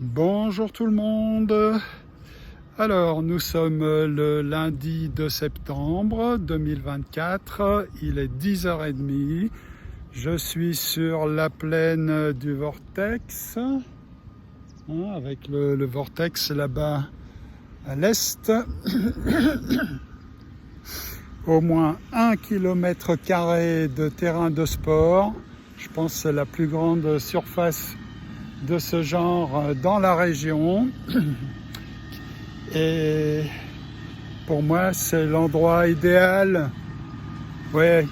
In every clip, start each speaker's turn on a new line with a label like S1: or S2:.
S1: Bonjour tout le monde. Alors, nous sommes le lundi 2 septembre 2024. Il est 10h30. Je suis sur la plaine du Vortex, avec le Vortex là-bas à l'est. Au moins 1 km² de terrain de sport. Je pense que c'est la plus grande surface de ce genre dans la région. Et pour moi, c'est l'endroit idéal, ouais,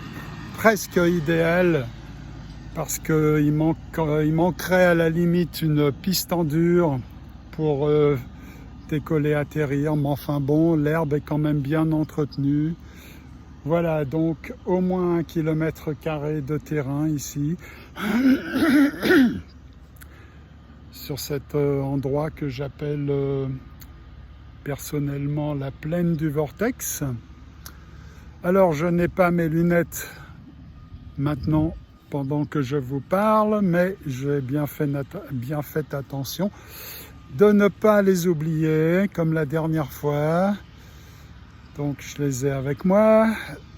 S1: presque idéal, parce qu'il manquerait à la limite une piste en dur pour décoller, atterrir, mais enfin bon, l'herbe est quand même bien entretenue. Voilà, donc au moins 1 km² de terrain ici, sur cet endroit que j'appelle personnellement la plaine du Vortex. Alors, je n'ai pas mes lunettes maintenant pendant que je vous parle, mais j'ai bien fait attention de ne pas les oublier comme la dernière fois. Donc je les ai avec moi.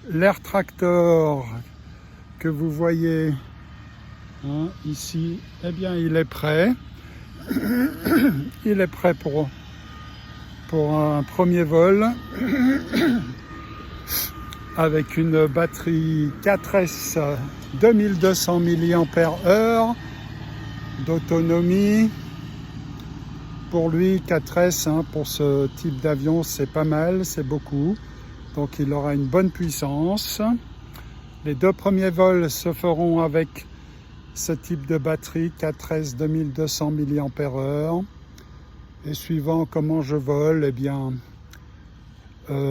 S1: L'air tractor que vous voyez ici, eh bien il est prêt. Il est prêt pour un premier vol avec une batterie 4S 2200 mAh d'autonomie. Pour lui, 4S, pour ce type d'avion, c'est pas mal, c'est beaucoup. Donc il aura une bonne puissance. Les 2 premiers vols se feront avec ce type de batterie 4S 2200 mAh. Et suivant comment je vole, eh bien,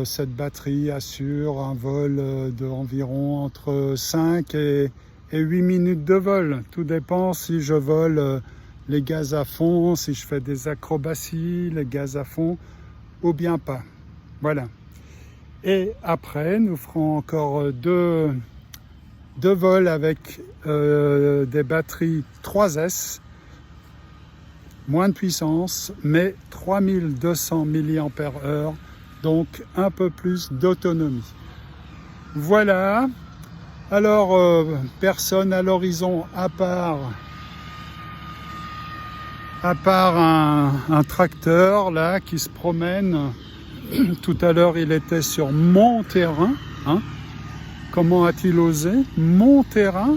S1: cette batterie assure un vol d'environ entre 5 et 8 minutes de vol. Tout dépend si je vole les gaz à fond, si je fais des acrobaties, les gaz à fond, ou bien pas. Voilà. Et après, nous ferons encore deux vols avec des batteries 3S, moins de puissance, mais 3200 mAh, donc un peu plus d'autonomie. Voilà. Alors, personne à l'horizon à part un tracteur là qui se promène. Tout à l'heure, il était sur mon terrain. Comment a-t-il osé? Mon terrain,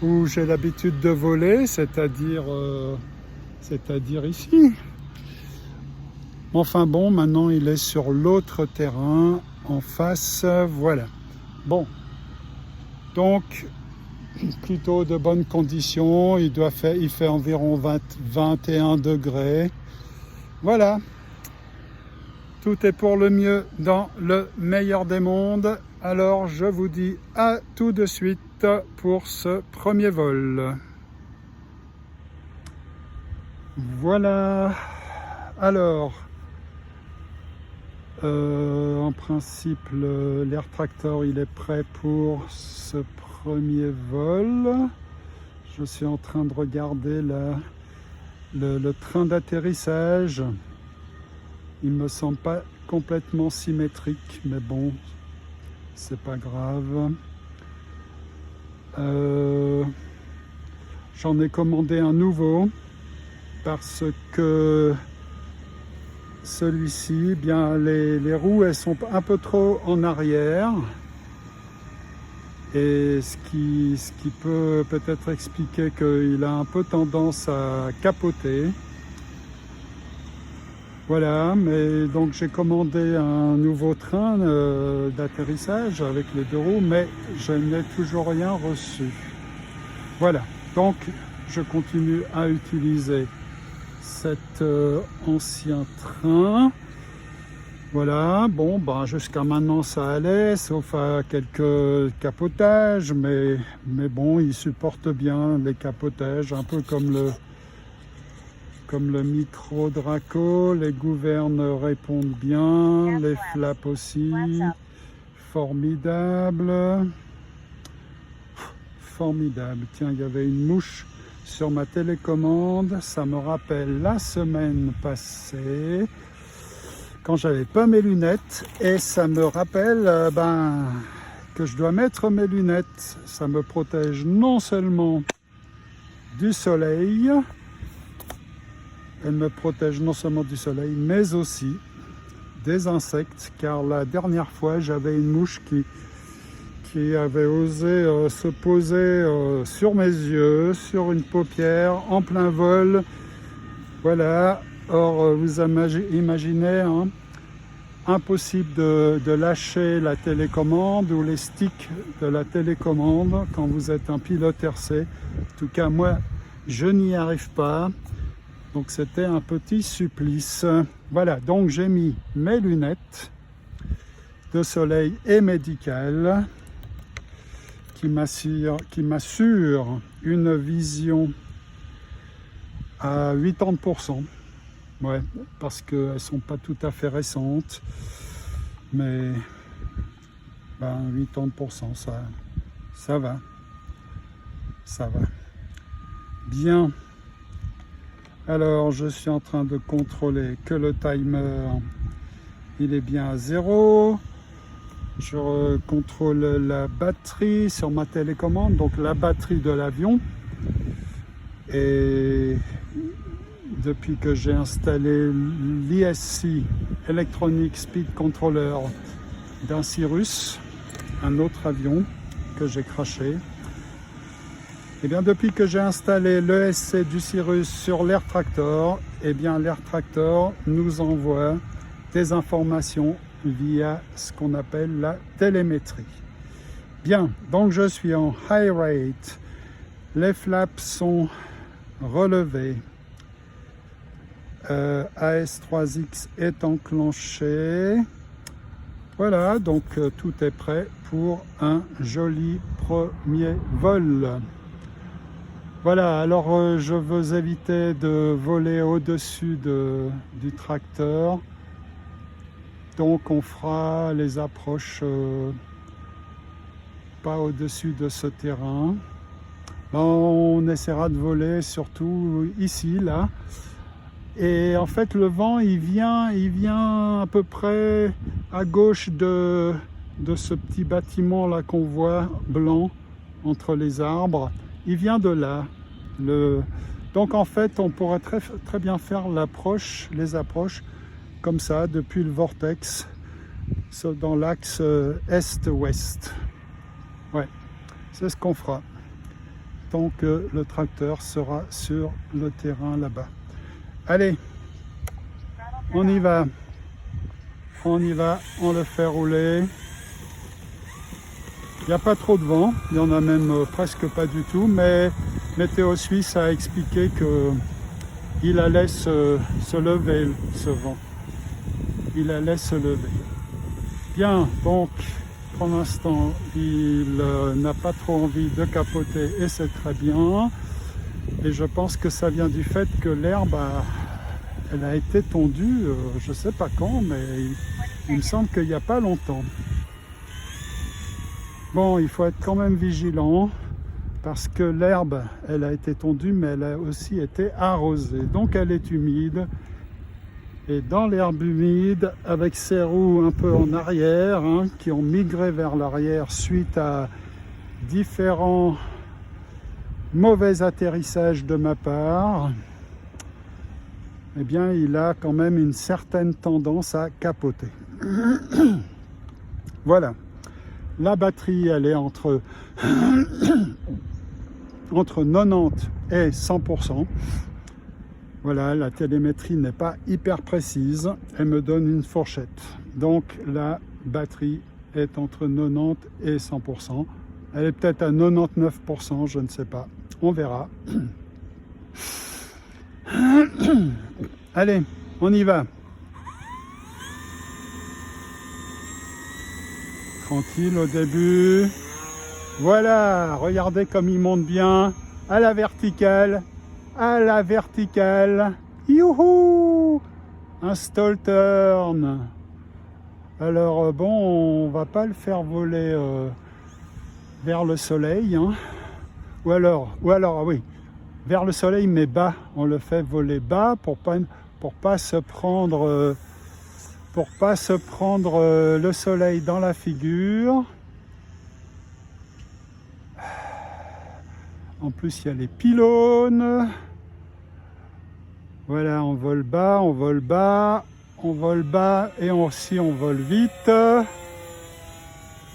S1: où j'ai l'habitude de voler, c'est-à-dire ici. Enfin bon, maintenant il est sur l'autre terrain, en face, voilà. Bon, donc plutôt de bonnes conditions, il fait environ 21 degrés. Voilà, tout est pour le mieux dans le meilleur des mondes. Alors je vous dis à tout de suite pour ce premier vol. Voilà, alors en principe l'air tractor il est prêt pour ce premier vol. Je suis en train de regarder le train d'atterrissage. Il me semble pas complètement symétrique, mais bon, c'est pas grave. J'en ai commandé un nouveau parce que celui-ci, bien les roues elles sont un peu trop en arrière, et ce qui peut peut-être expliquer qu'il a un peu tendance à capoter. Voilà, mais donc j'ai commandé un nouveau train d'atterrissage avec les 2 roues, mais je n'ai toujours rien reçu. Voilà, donc je continue à utiliser cet ancien train. Voilà, bon, jusqu'à maintenant ça allait, sauf à quelques capotages, mais bon, il supporte bien les capotages, un peu comme le micro Draco. Les gouvernes répondent bien, les flaps aussi. Formidable. Formidable. Tiens, il y avait une mouche sur ma télécommande. Ça me rappelle la semaine passée, quand j'avais pas mes lunettes. Et ça me rappelle que je dois mettre mes lunettes. Ça me protège non seulement du soleil, elle me protège non seulement du soleil, mais aussi des insectes, car la dernière fois j'avais une mouche qui avait osé se poser sur mes yeux, sur une paupière, en plein vol. Voilà, or vous imaginez, hein, impossible de lâcher la télécommande ou les sticks de la télécommande quand vous êtes un pilote RC. En tout cas, moi, je n'y arrive pas. Donc c'était un petit supplice. Voilà, donc j'ai mis mes lunettes de soleil et médicales qui m'assurent une vision à 80%. Ouais, parce qu'elles ne sont pas tout à fait récentes. Mais 80%, ça va. Ça va. Bien. Alors, je suis en train de contrôler que le timer, il est bien à 0. Je contrôle la batterie sur ma télécommande, donc la batterie de l'avion. Et depuis que j'ai installé l'ISC, Electronic Speed Controller, d'un Cirrus, un autre avion que j'ai crashé, et bien depuis que j'ai installé l'ESC du Cirrus sur l'Air Tractor, et bien l'Air Tractor nous envoie des informations via ce qu'on appelle la télémétrie. Bien, donc je suis en high rate, les flaps sont relevés, AS3X est enclenché. Voilà, donc tout est prêt pour un joli premier vol. Voilà, alors je veux éviter de voler au-dessus du tracteur. Donc on fera les approches pas au-dessus de ce terrain. On essaiera de voler surtout ici, là. Et en fait le vent il vient à peu près à gauche de ce petit bâtiment là qu'on voit blanc entre les arbres. Il vient de là. Donc en fait on pourrait très bien faire les approches comme ça depuis le vortex dans l'axe est-ouest. Ouais, c'est ce qu'on fera tant que le tracteur sera sur le terrain là-bas. Allez, on y va, on le fait rouler. Il n'y a pas trop de vent, il n'y en a même presque pas du tout, mais Météo Suisse a expliqué qu'il allait se lever, ce vent. Il allait se lever. Bien, donc pour l'instant, il n'a pas trop envie de capoter et c'est très bien. Et je pense que ça vient du fait que l'herbe elle a été tondue, je ne sais pas quand, mais il me semble qu'il n'y a pas longtemps. Bon, il faut être quand même vigilant parce que l'herbe, elle a été tondue, mais elle a aussi été arrosée. Donc elle est humide. Et dans l'herbe humide, avec ses roues un peu en arrière, hein, qui ont migré vers l'arrière suite à différents mauvais atterrissage de ma part, eh bien il a quand même une certaine tendance à capoter. Voilà, la batterie elle est entre 90 et 100%. Voilà, la télémétrie n'est pas hyper précise, elle me donne une fourchette. Donc la batterie est entre 90 et 100%. Elle est peut-être à 99%, je ne sais pas. On verra. Allez, on y va. Tranquille au début. Voilà, regardez comme il monte bien. À la verticale. À la verticale. Youhou! Un stall turn. Alors bon, on va pas le faire voler vers le soleil, hein. Ou alors, oui, vers le soleil, mais bas. On le fait voler bas pour pas se prendre le soleil dans la figure. En plus, il y a les pylônes. Voilà, on vole bas, on vole bas, on vole bas et aussi on vole vite.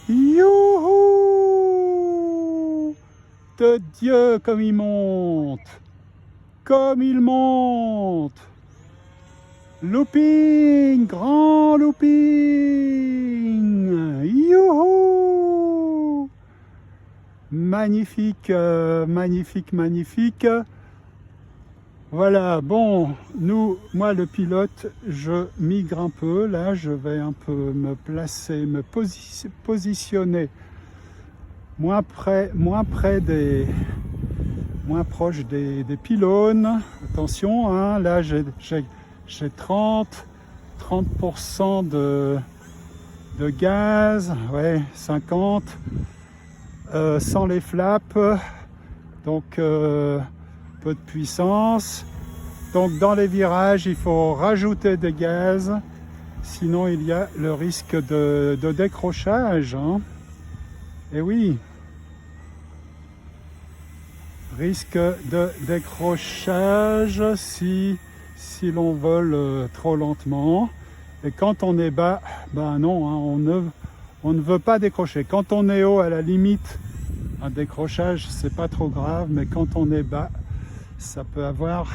S1: Youhou! De Dieu, comme il monte! Comme il monte! Looping! Grand looping! Youhou! Magnifique, magnifique, magnifique. Voilà, bon, moi le pilote, je migre un peu. Là, je vais un peu me placer, me positionner moins proche des pylônes. Attention, hein, là j'ai 30% de gaz, ouais, 50, sans les flaps, donc peu de puissance. Donc dans les virages, il faut rajouter des gaz, sinon il y a le risque de décrochage, hein. Et oui, risque de décrochage si l'on vole trop lentement. Et quand on est bas, ben non, hein, on ne veut pas décrocher. Quand on est haut, à la limite, un décrochage, c'est pas trop grave, mais quand on est bas, ça peut avoir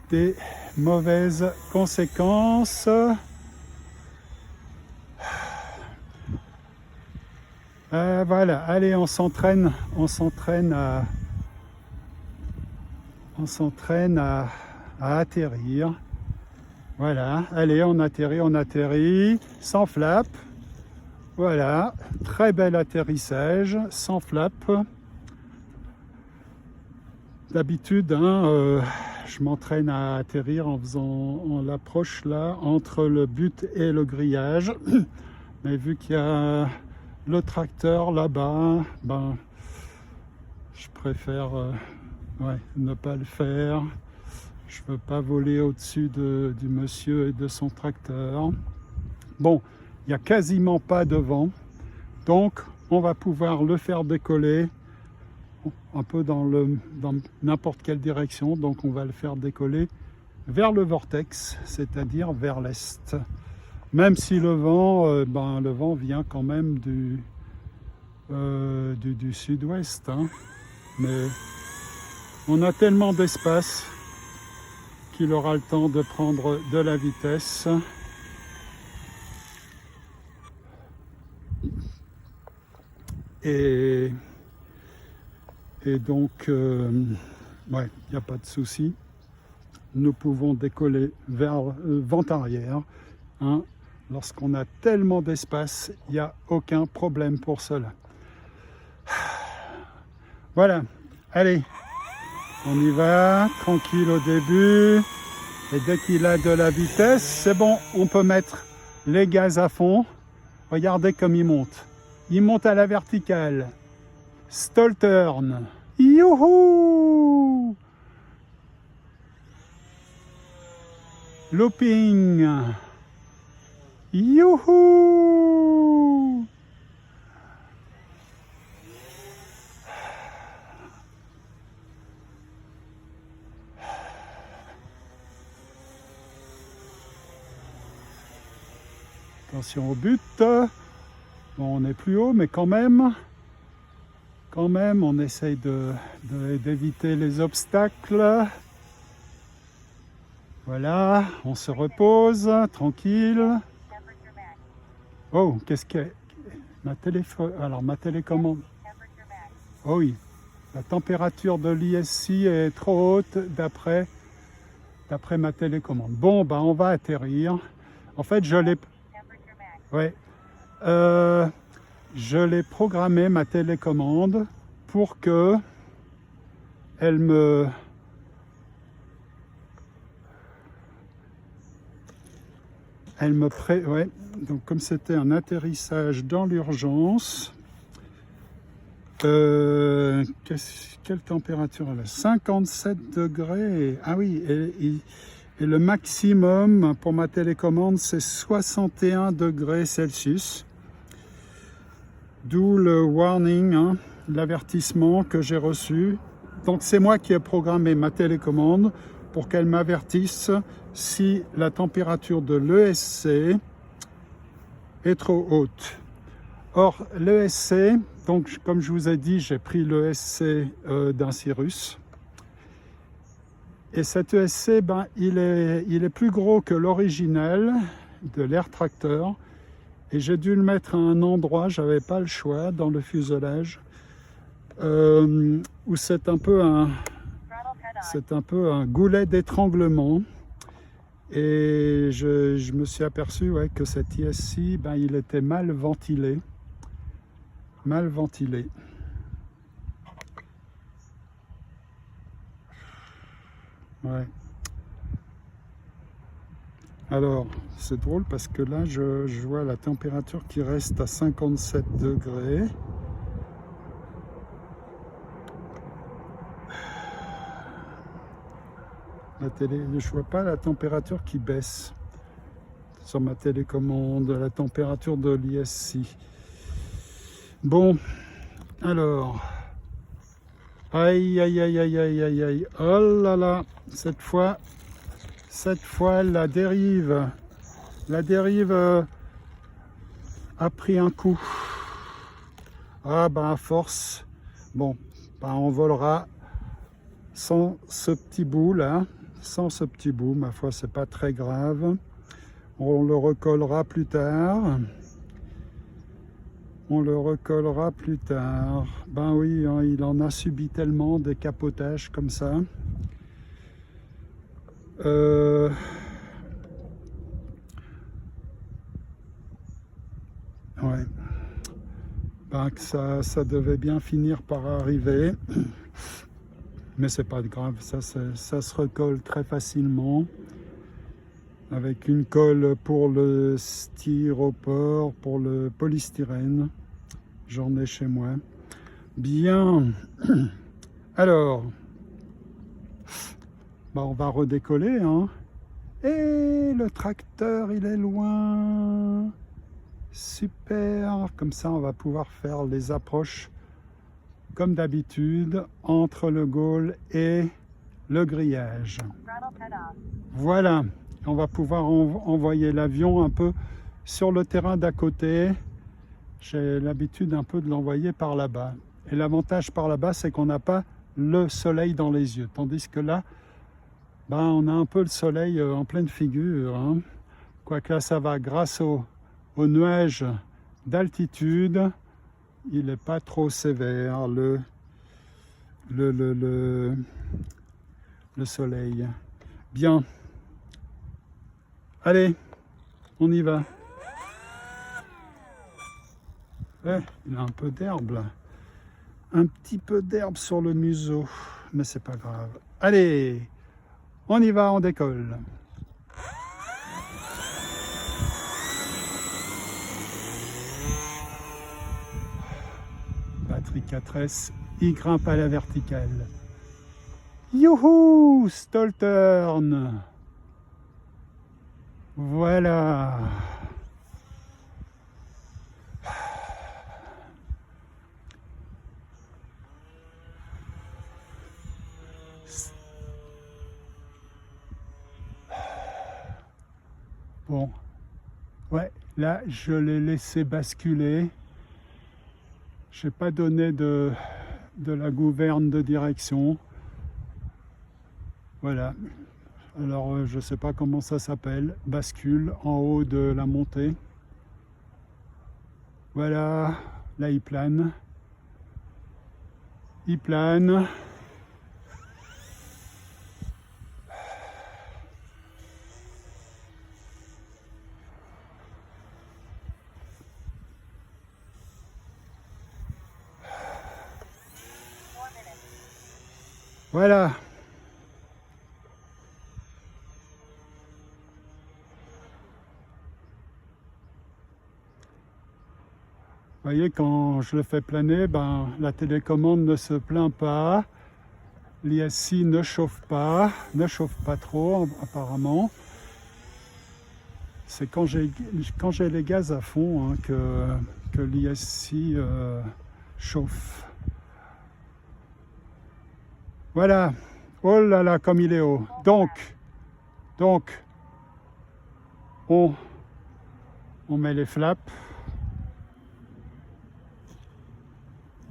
S1: des mauvaises conséquences. Voilà, allez, on s'entraîne à atterrir. Voilà, allez, on atterrit, sans flap. Voilà, très bel atterrissage, sans flap. D'habitude, hein, je m'entraîne à atterrir en faisant l'approche là, entre le but et le grillage. Mais vu qu'il y a le tracteur là-bas, ben, je préfère ne pas le faire. Je ne veux pas voler au-dessus du monsieur et de son tracteur. Bon, il n'y a quasiment pas de vent, donc on va pouvoir le faire décoller un peu dans n'importe quelle direction. Donc on va le faire décoller vers le vortex, c'est-à-dire vers l'est. Même si le vent vient quand même du sud-ouest, hein. Mais on a tellement d'espace qu'il aura le temps de prendre de la vitesse. Et donc, il n'y a pas de souci. Nous pouvons décoller vers vent arrière, hein. Lorsqu'on a tellement d'espace, il n'y a aucun problème pour cela. Voilà, allez, on y va, tranquille au début. Et dès qu'il a de la vitesse, c'est bon, on peut mettre les gaz à fond. Regardez comme il monte. Il monte à la verticale. Stall turn. Youhou! Looping. Youhou! Attention au but. Bon, on est plus haut, mais quand même, on essaye d'éviter les obstacles. Voilà, on se repose, tranquille. Oh, qu'est-ce que ma télécommande. Oh oui, la température de l'ISC est trop haute d'après ma télécommande. Bon, ben on va atterrir. En fait, je l'ai programmé, ma télécommande, pour que elle me donc comme c'était un atterrissage dans l'urgence, Quelle température elle a? 57 degrés. Ah oui, et le maximum pour ma télécommande, c'est 61 degrés Celsius. D'où le warning, hein, l'avertissement que j'ai reçu. Donc c'est moi qui ai programmé ma télécommande pour qu'elle m'avertisse si la température de l'ESC est trop haute. Or, l'ESC, donc comme je vous ai dit, j'ai pris l'ESC d'un Cirrus. Et cet ESC, ben, il est plus gros que l'original de l'Air Tractor. Et j'ai dû le mettre à un endroit, j'avais pas le choix, dans le fuselage, où c'est un peu un goulet d'étranglement. Et je me suis aperçu, ouais, que cet ISC, ben, il était mal ventilé. Mal ventilé. Ouais. Alors, c'est drôle parce que là, je vois la température qui reste à 57 degrés. Je vois pas la température qui baisse sur ma télécommande, la température de l'ISC. Bon, alors, aïe, aïe, aïe, aïe, aïe, aïe, aïe, oh là là, cette fois, la dérive a pris un coup. Ah ben à force, bon, ben on volera sans ce petit bout là, ma foi c'est pas très grave. On le recollera plus tard. Ben oui, hein, il en a subi tellement des capotages comme ça. Ouais. Ben, que ça devait bien finir par arriver. Mais c'est pas grave, ça se recolle très facilement. Avec une colle pour le styropor, pour le polystyrène. J'en ai chez moi. Bien. Alors, ben on va redécoller, hein. Et le tracteur, il est loin. Super. Comme ça, on va pouvoir faire les approches comme d'habitude entre le Gaulle et le grillage. Voilà. On va pouvoir envoyer l'avion un peu sur le terrain d'à côté. J'ai l'habitude un peu de l'envoyer par là-bas. Et l'avantage par là-bas, c'est qu'on n'a pas le soleil dans les yeux. Tandis que là, ben, on a un peu le soleil en pleine figure, hein. Quoique là, ça va grâce aux nuages d'altitude. Il n'est pas trop sévère, le soleil. Bien. Allez, on y va. Ouais, il a un peu d'herbe là. Un petit peu d'herbe sur le museau, mais c'est pas grave. Allez, on y va, on décolle. Batterie 4S, il grimpe à la verticale. Youhou, Stoltern. Voilà. Bon, ouais, là je l'ai laissé basculer. Je n'ai pas donné de la gouverne de direction. Voilà. Alors je ne sais pas comment ça s'appelle. Bascule en haut de la montée. Voilà, là il plane. Il plane. Voilà. voyez, quand je le fais planer, ben, la télécommande ne se plaint pas. L'ISC ne chauffe pas trop apparemment. C'est quand j'ai les gaz à fond, hein, que l'ISC chauffe. Voilà. Oh là là, comme il est haut. Donc on met les flaps.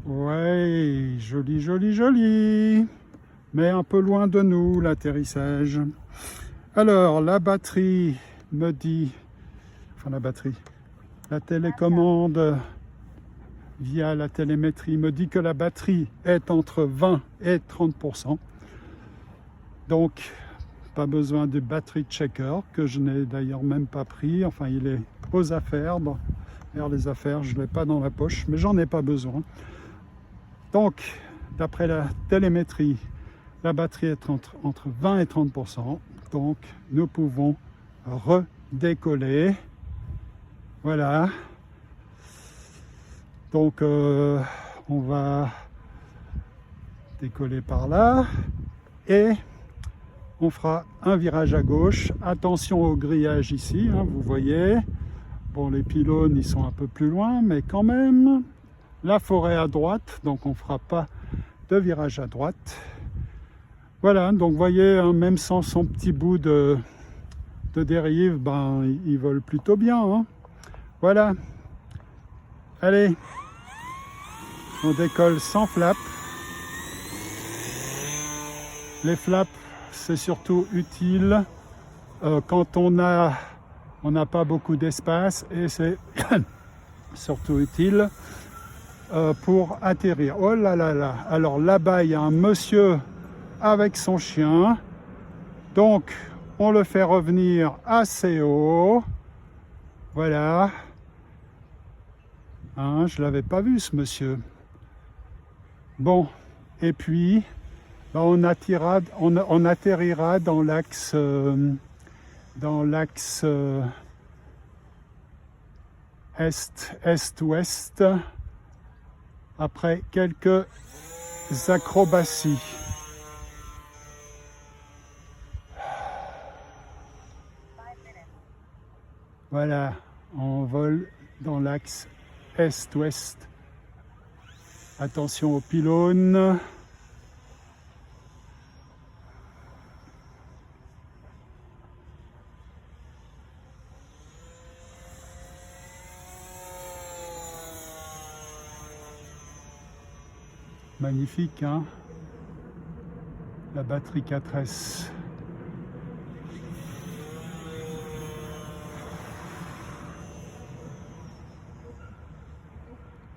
S1: Ouais, joli, joli, joli. Mais un peu loin de nous, l'atterrissage. Alors, la batterie me dit... Enfin, la télécommande via la télémétrie me dit que la batterie est entre 20 et 30%. Donc, pas besoin de battery checker, que je n'ai d'ailleurs même pas pris. Enfin, il est aux affaires. Vers les affaires, je ne l'ai pas dans la poche, mais j'en ai pas besoin. Donc, d'après la télémétrie, la batterie est entre 20 et 30%. Donc, nous pouvons redécoller. Voilà. Donc, on va décoller par là. Et on fera un virage à gauche. Attention au grillage ici, hein, vous voyez. Bon, les pylônes, ils sont un peu plus loin, mais quand même. La forêt à droite, donc on ne fera pas de virage à droite. Voilà, donc vous voyez, hein, même sans son petit bout de dérive, ben, ils volent plutôt bien. Hein. Voilà. Allez, on décolle sans flap. Les flaps, c'est surtout utile quand on n'a pas beaucoup d'espace, et c'est surtout utile pour atterrir. Oh là là là. Alors là-bas, il y a un monsieur avec son chien. Donc, on le fait revenir assez haut. Voilà. Hein, je ne l'avais pas vu, ce monsieur. Bon, et puis, ben, on atterrira dans l'axe est-ouest après quelques acrobaties. Voilà, on vole dans l'axe est-ouest. Attention aux pylônes. Magnifique, hein? La batterie 4S.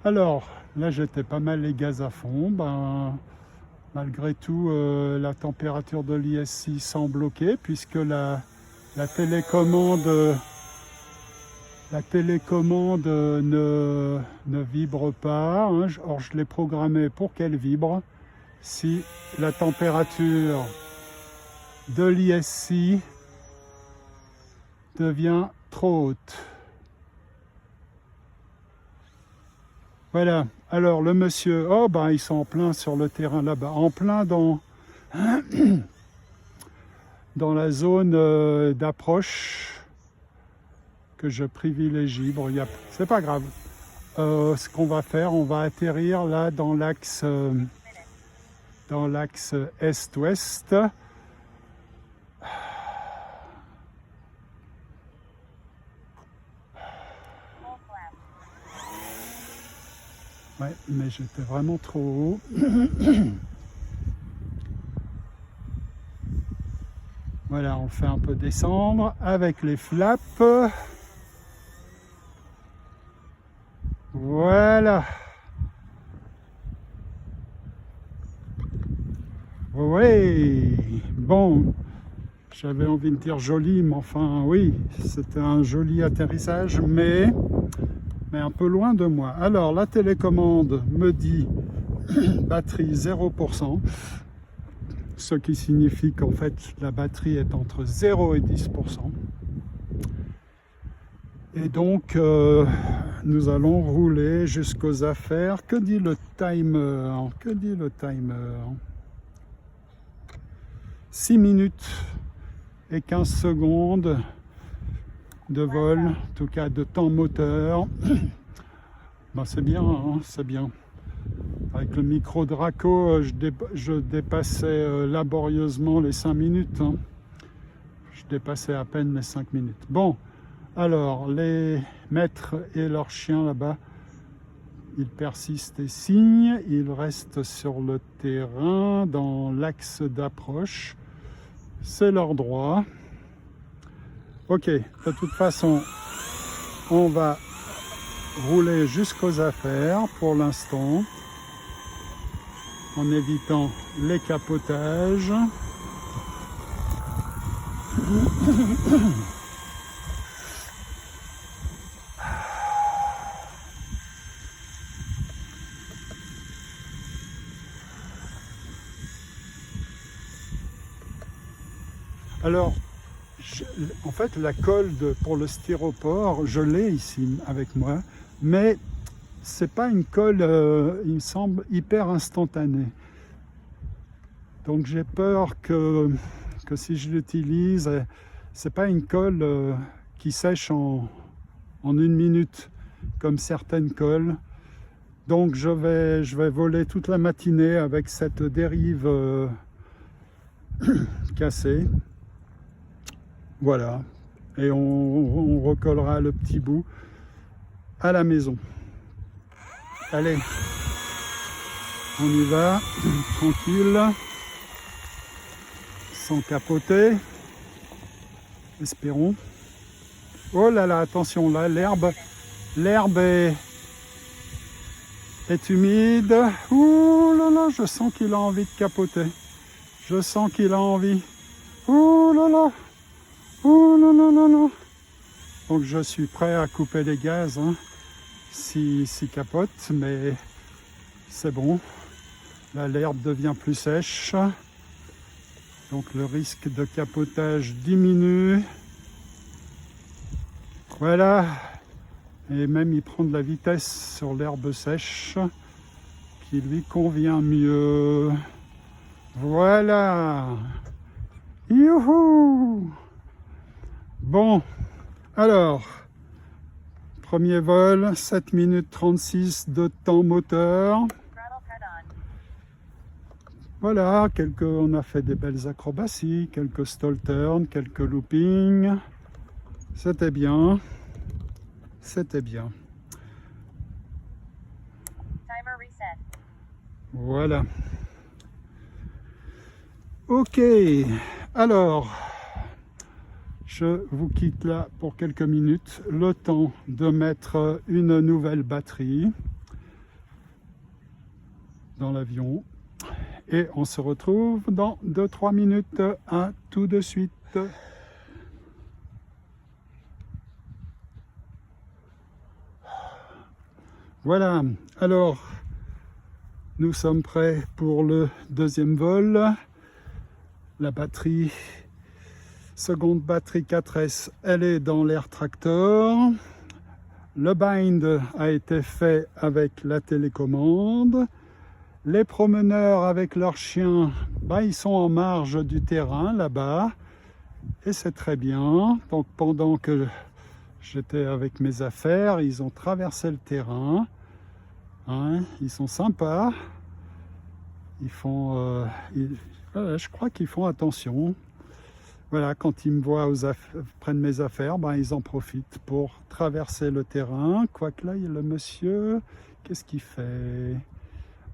S1: Alors, là j'étais pas mal les gaz à fond. Ben, malgré tout, la température de l'ISC semble ok, puisque la télécommande ne vibre pas. Hein. Or, je l'ai programmée pour qu'elle vibre. Si la température de l'ISC devient trop haute. Voilà. Alors, le monsieur, oh ben, ils sont en plein sur le terrain là-bas, en plein dans la zone d'approche que je privilégie. Bon, c'est pas grave. Ce qu'on va faire, on va atterrir là dans l'axe est-ouest. Ouais, mais j'étais vraiment trop haut. Voilà, on fait un peu descendre avec les flaps. Voilà. Oui, bon, j'avais envie de dire joli, mais enfin oui, c'était un joli atterrissage, mais un peu loin de moi. Alors, la télécommande me dit batterie 0%, ce qui signifie qu'en fait, la batterie est entre 0 et 10%. Et donc, nous allons rouler jusqu'aux affaires. Que dit le timer? Que dit le timer? 6 minutes et 15 secondes de vol, en tout cas de temps moteur. Ben c'est bien, hein, c'est bien. Avec le micro Draco, je dépassais laborieusement les 5 minutes. Hein. Je dépassais à peine les 5 minutes. Bon, alors, les maîtres et leurs chiens là-bas, ils persistent et signent. Ils restent sur le terrain, dans l'axe d'approche. C'est leur droit. Ok, de toute façon, on va rouler jusqu'aux affaires pour l'instant, en évitant les capotages. Alors, en fait, la colle pour le styropor, je l'ai ici avec moi, mais c'est pas une colle, il me semble, hyper instantanée. Donc j'ai peur que si je l'utilise, c'est pas une colle qui sèche en 1 minute, comme certaines colles. Donc je vais voler toute la matinée avec cette dérive cassée. Voilà, et on recollera le petit bout à la maison. Allez, on y va, tranquille, sans capoter, espérons. Oh là là, attention, là, l'herbe est humide. Ouh là là, je sens qu'il a envie de capoter. Je sens qu'il a envie. Ouh là là. Oh non, non, non, non. Donc je suis prêt à couper les gaz, hein, si capote, mais c'est bon. Là, l'herbe devient plus sèche. Donc le risque de capotage diminue. Voilà. Et même il prend de la vitesse sur l'herbe sèche, qui lui convient mieux. Voilà. Youhou! Bon, alors, premier vol, 7 minutes 36 de temps moteur. Voilà, on a fait des belles acrobaties, quelques stall turns, quelques loopings. C'était bien, c'était bien.
S2: Timer reset.
S1: Voilà. Ok, alors... Je vous quitte là pour quelques minutes, le temps de mettre une nouvelle batterie dans l'avion. Et on se retrouve dans 2-3 minutes. À tout de suite. Voilà, alors nous sommes prêts pour le deuxième vol. La batterie... Seconde batterie 4S, elle est dans l'Air Tractor. Le bind a été fait avec la télécommande. Les promeneurs avec leurs chiens, ils sont en marge du terrain là-bas. Et c'est très bien. Donc pendant que j'étais avec mes affaires, ils ont traversé le terrain. Hein, ils sont sympas. Ils font... je crois qu'ils font attention. Voilà, quand ils me voient prennent mes affaires, ils en profitent pour traverser le terrain. Quoique là, le monsieur, qu'est-ce qu'il fait?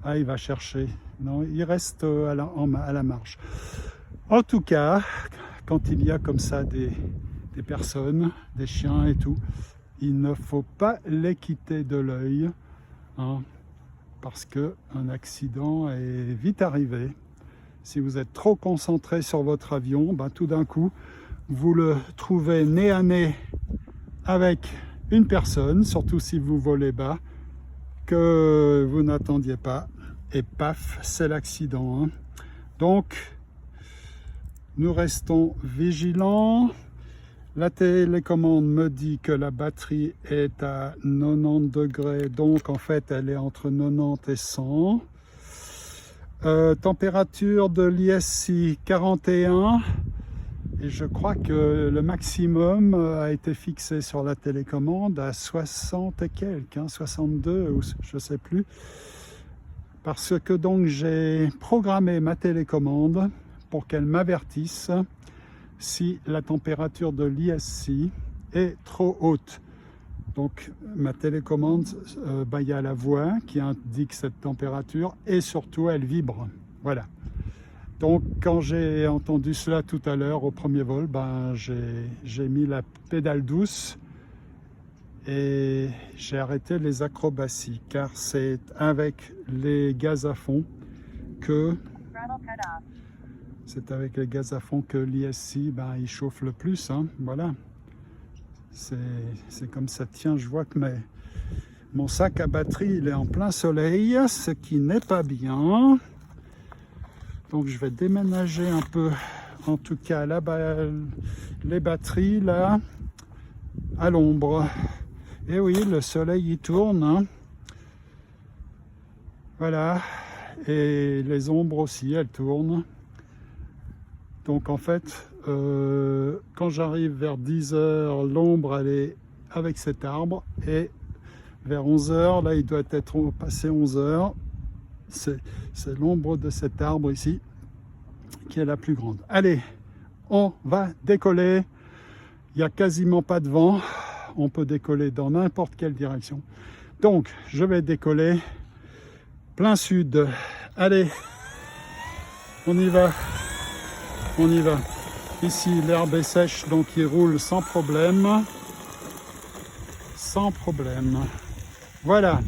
S1: Ah, il va chercher. Non, il reste à la marge. En tout cas, quand il y a comme ça des personnes, des chiens et tout, il ne faut pas les quitter de l'œil, hein, parce qu'un accident est vite arrivé. Si vous êtes trop concentré sur votre avion, tout d'un coup, vous le trouvez nez à nez avec une personne, surtout si vous volez bas, que vous n'attendiez pas, et paf, c'est l'accident. Hein. Donc, nous restons vigilants. La télécommande me dit que la batterie est à 90 degrés, donc en fait elle est entre 90 et 100. Température de l'ISC 41, et je crois que le maximum a été fixé sur la télécommande à 60 et quelques, 62 ou je sais plus. Parce que donc j'ai programmé ma télécommande pour qu'elle m'avertisse si la température de l'ISC est trop haute. Donc ma télécommande, il y a la voix qui indique cette température et surtout elle vibre. Voilà. Donc quand j'ai entendu cela tout à l'heure au premier vol, j'ai mis la pédale douce et j'ai arrêté les acrobaties car c'est avec les gaz à fond que l'ISC il chauffe le plus, hein, voilà. C'est comme ça. Tiens, je vois que mon sac à batterie il est en plein soleil, ce qui n'est pas bien. Donc je vais déménager un peu, en tout cas les batteries là, à l'ombre. Et oui, le soleil il tourne, hein. Voilà, et les ombres aussi elles tournent. Donc en fait, quand j'arrive vers 10 h, l'ombre elle est avec cet arbre, et vers 11 h, là il doit être passé 11 h, c'est l'ombre de cet arbre ici qui est la plus grande. Allez, on va décoller, il n'y a quasiment pas de vent, on peut décoller dans n'importe quelle direction. Donc je vais décoller plein sud. Allez, on y va. On y va. Ici, l'herbe est sèche, donc il roule sans problème. Sans problème. Voilà.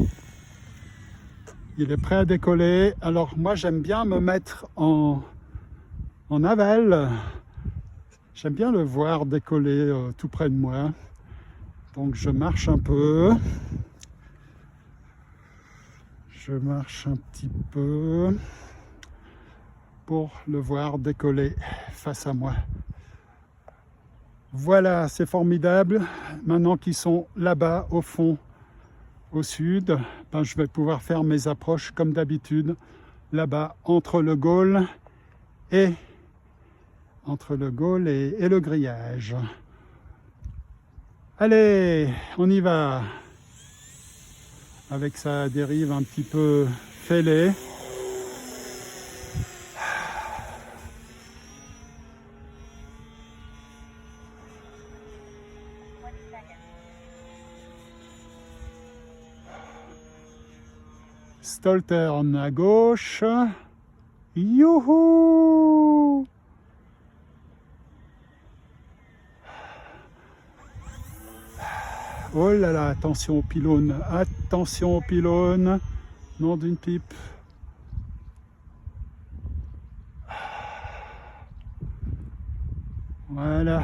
S1: Il est prêt à décoller. Alors, moi, j'aime bien me mettre en aval. J'aime bien le voir décoller tout près de moi. Donc, je marche un peu. Je marche un petit peu pour le voir décoller face à moi. Voilà, c'est formidable. Maintenant qu'ils sont là-bas au fond, au sud, je vais pouvoir faire mes approches comme d'habitude, là-bas entre le Gaule et le grillage. Allez, on y va. Avec sa dérive un petit peu fêlée. Stoltern à gauche. Youhou! Oh là là, attention au pylône, attention au pylône. Nom d'une pipe. Voilà.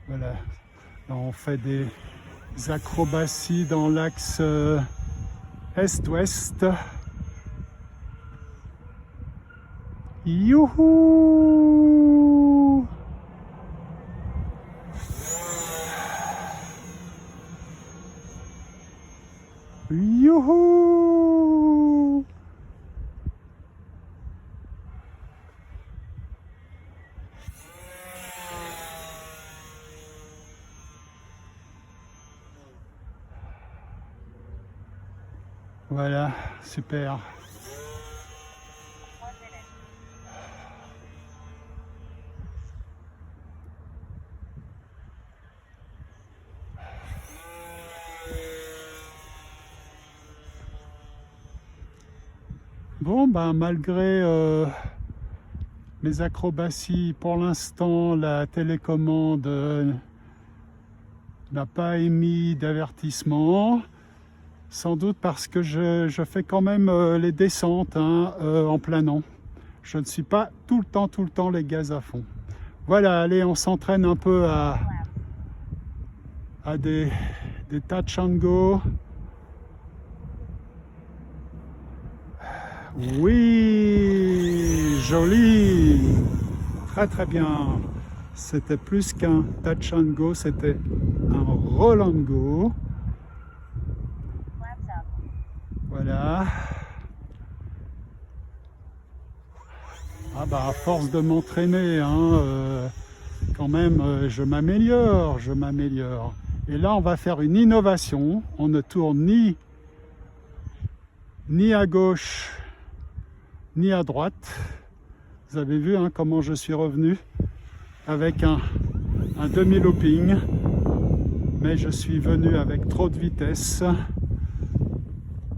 S1: Voilà, là on fait des acrobaties dans l'axe est-ouest. Youhou! Youhou! Voilà, super. Bon, malgré mes acrobaties, pour l'instant, la télécommande n'a pas émis d'avertissement. Sans doute parce que je fais quand même les descentes en planant. Je ne suis pas tout le temps les gaz à fond. Voilà, allez, on s'entraîne un peu à des touch and go. Oui, joli. Très très bien. C'était plus qu'un touch and go, c'était un roll and go.
S2: Flaps up.
S1: Voilà. Ah bah à force de m'entraîner, hein, quand même, je m'améliore. Et là, on va faire une innovation. On ne tourne ni à gauche, ni à droite. Vous avez vu hein, comment je suis revenu avec un demi-looping. Mais je suis venu avec trop de vitesse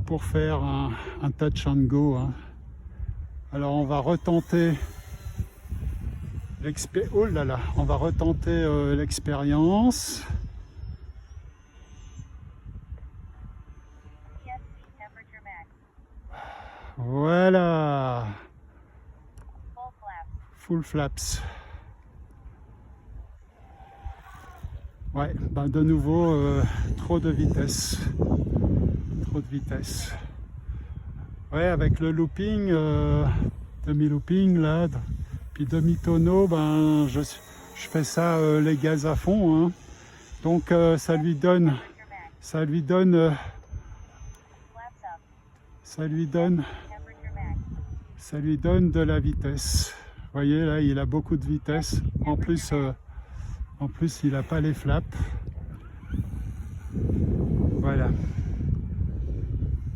S1: pour faire un touch and go. Hein. Alors on va retenter l'expérience.
S2: ESC temperature max.
S1: Voilà,
S2: Full flaps.
S1: full flaps. Ouais, ben de nouveau, trop de vitesse. Ouais, avec le looping, demi-looping là, puis demi-tonneau, ben je fais ça les gaz à fond. Hein. Donc ça lui donne
S2: Temperature max.
S1: ça lui donne
S2: Flaps up. Temperature max.
S1: ça lui donne de la vitesse. Vous voyez là, il a beaucoup de vitesse. En plus, il n'a pas les flaps. Voilà.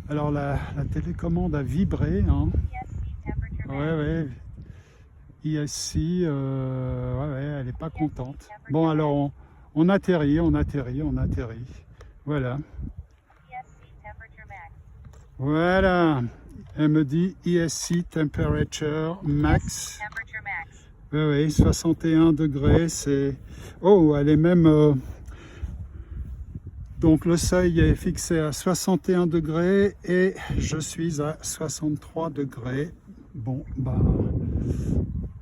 S1: Alors la télécommande a vibré. Hein.
S2: ESC temperature max.
S1: Ouais. ISC, elle n'est pas contente. Bon, alors on atterrit. Voilà.
S2: ESC temperature max.
S1: Voilà. Elle me dit ESC temperature max.
S2: Temperature max.
S1: Oui, 61 degrés. C'est. Oh, elle est même. Donc le seuil est fixé à 61 degrés et je suis à 63 degrés. Bon, bah.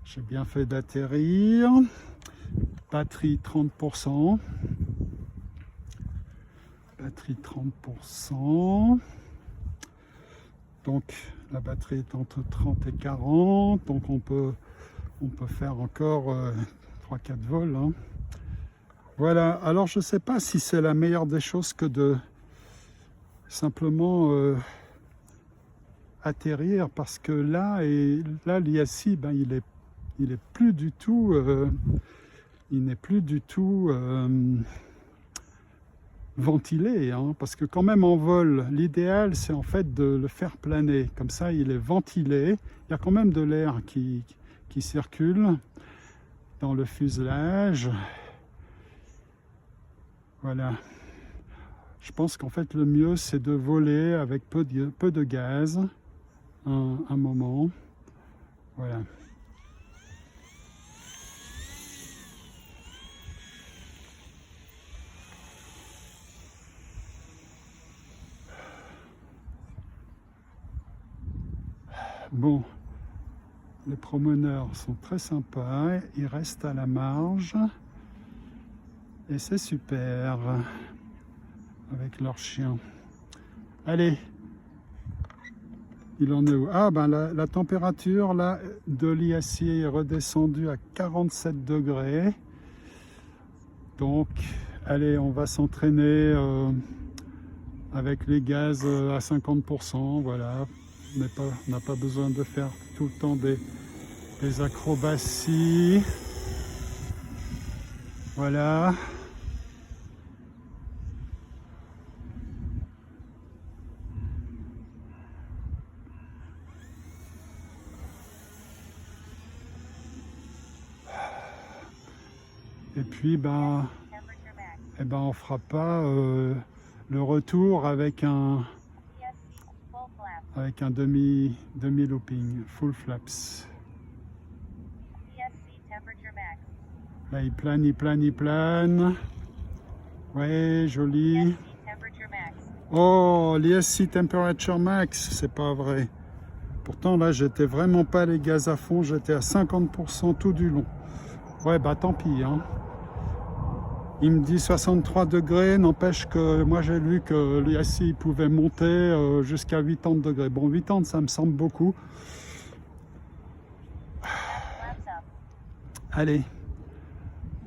S1: J'ai bien fait d'atterrir. Batterie 30%. Donc la batterie est entre 30 et 40. Donc on peut faire encore 3-4 vols. Hein. Voilà. Alors je ne sais pas si c'est la meilleure des choses que de simplement atterrir parce que là l'ISC, ben, il n'est plus du tout ventilé, hein, parce que quand même en vol, l'idéal c'est en fait de le faire planer, comme ça il est ventilé, il y a quand même de l'air qui circule dans le fuselage. Voilà. Je pense qu'en fait le mieux c'est de voler avec peu de gaz un moment. Voilà. Bon, les promeneurs sont très sympas, ils restent à la marge et c'est super avec leurs chiens. Allez, il en est où? Ah ben la température là de l'ISC est redescendue à 47 degrés. Donc allez, on va s'entraîner avec les gaz à 50%, voilà. On n'a pas besoin de faire tout le temps des acrobaties. Voilà. Et puis, ben, on fera pas le retour avec un demi-looping, full flaps. Là, il plane. Ouais, joli. Oh, l'ESC temperature max, c'est pas vrai. Pourtant, là, j'étais vraiment pas les gaz à fond, j'étais à 50% tout du long. Ouais, bah tant pis, hein. Il me dit 63 degrés, n'empêche que moi j'ai lu que l'ISI pouvait monter jusqu'à 80 degrés. Bon, 80 ça me semble beaucoup.
S2: Flaps up.
S1: Allez,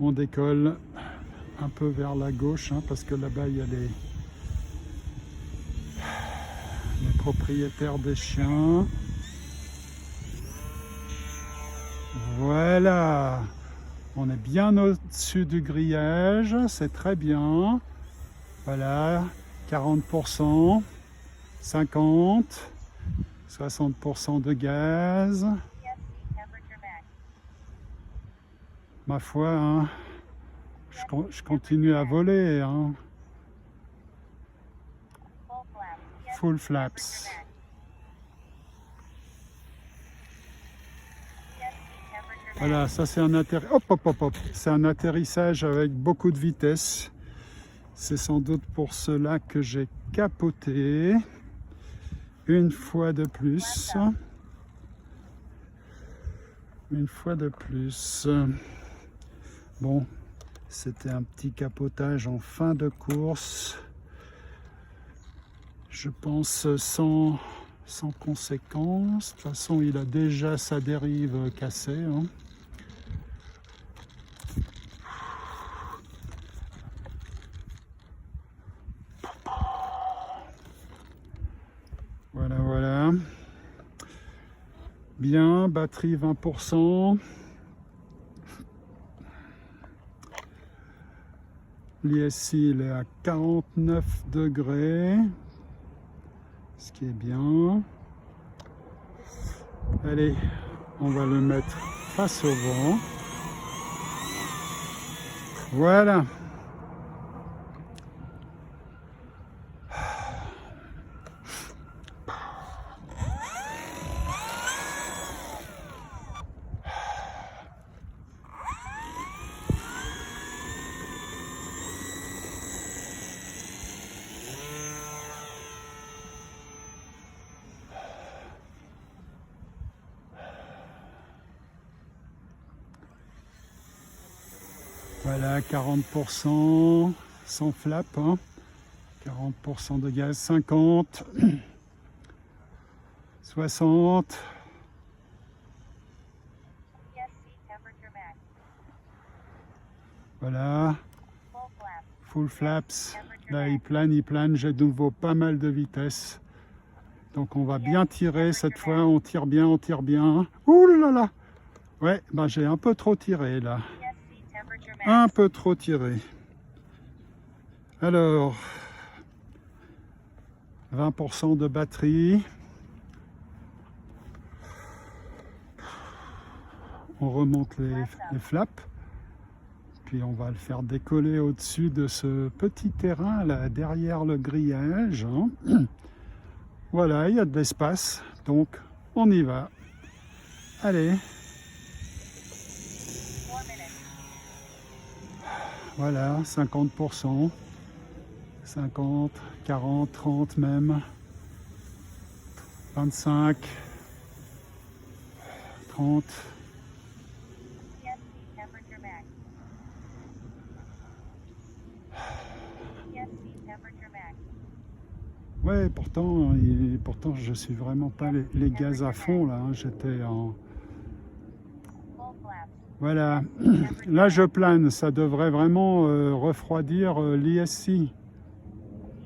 S1: on décolle un peu vers la gauche, hein, parce que là-bas il y a les propriétaires des chiens. Voilà, on est bien au-dessus du grillage, c'est très bien. Voilà, 40%, 50, 60% de gaz.
S2: ESC temperature max.
S1: Ma foi, hein, je continue à voler, hein.
S2: Full flaps. ESC
S1: Full
S2: temperature
S1: flaps.
S2: max. ESC temperature max.
S1: Voilà, ça c'est un c'est un atterrissage avec beaucoup de vitesse. C'est sans doute pour cela que j'ai capoté une fois de plus. Une fois de plus. Bon, c'était un petit capotage en fin de course. Je pense sans conséquence. De toute façon, il a déjà sa dérive cassée, hein. Voilà, voilà. Bien, batterie 20%. L'ISI, il est à 49 degrés. Ce qui est bien. Allez, on va le mettre face au vent. Voilà. Voilà, 40%, sans flap, hein. 40% de gaz, 50, 60,
S2: ESC temperature max.
S1: voilà,
S2: Full flaps.
S1: full flaps. Là, il plane, j'ai de nouveau pas mal de vitesse. Donc on va bien tirer cette fois, on tire bien, on tire bien. Ouh là là! Ouais, ben j'ai un peu trop tiré là.
S2: ESC temperature max.
S1: Un peu trop tiré. Alors, 20% de batterie. On remonte les flaps. Puis on va le faire décoller au-dessus de ce petit terrain là, derrière le grillage, hein. Voilà, il y a de l'espace, donc on y va. Allez,
S2: 4 minutes.
S1: voilà, 50%, 50, 40, 30 même, 25, 30,
S2: ESC temperature max. ESC temperature max.
S1: ouais, pourtant je suis vraiment pas les gaz à fond là, hein. J'étais en...
S2: Full flaps.
S1: Voilà, là je plane, ça devrait vraiment refroidir l'ISI.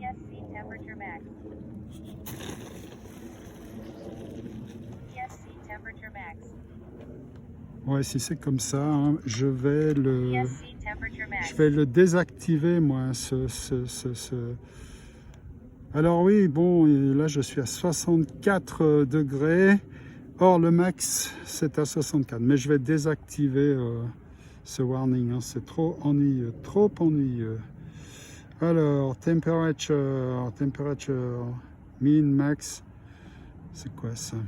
S2: ESC temperature max. ESC temperature max.
S1: Ouais, si c'est comme ça, hein, je vais
S2: ESC temperature max.
S1: le désactiver moi. Alors oui, bon, et là je suis à 64 degrés. Or le max c'est à 64. Mais je vais désactiver ce warning, hein, c'est trop ennuyeux, trop ennuyeux. Alors, temperature, mean, max, c'est quoi ça?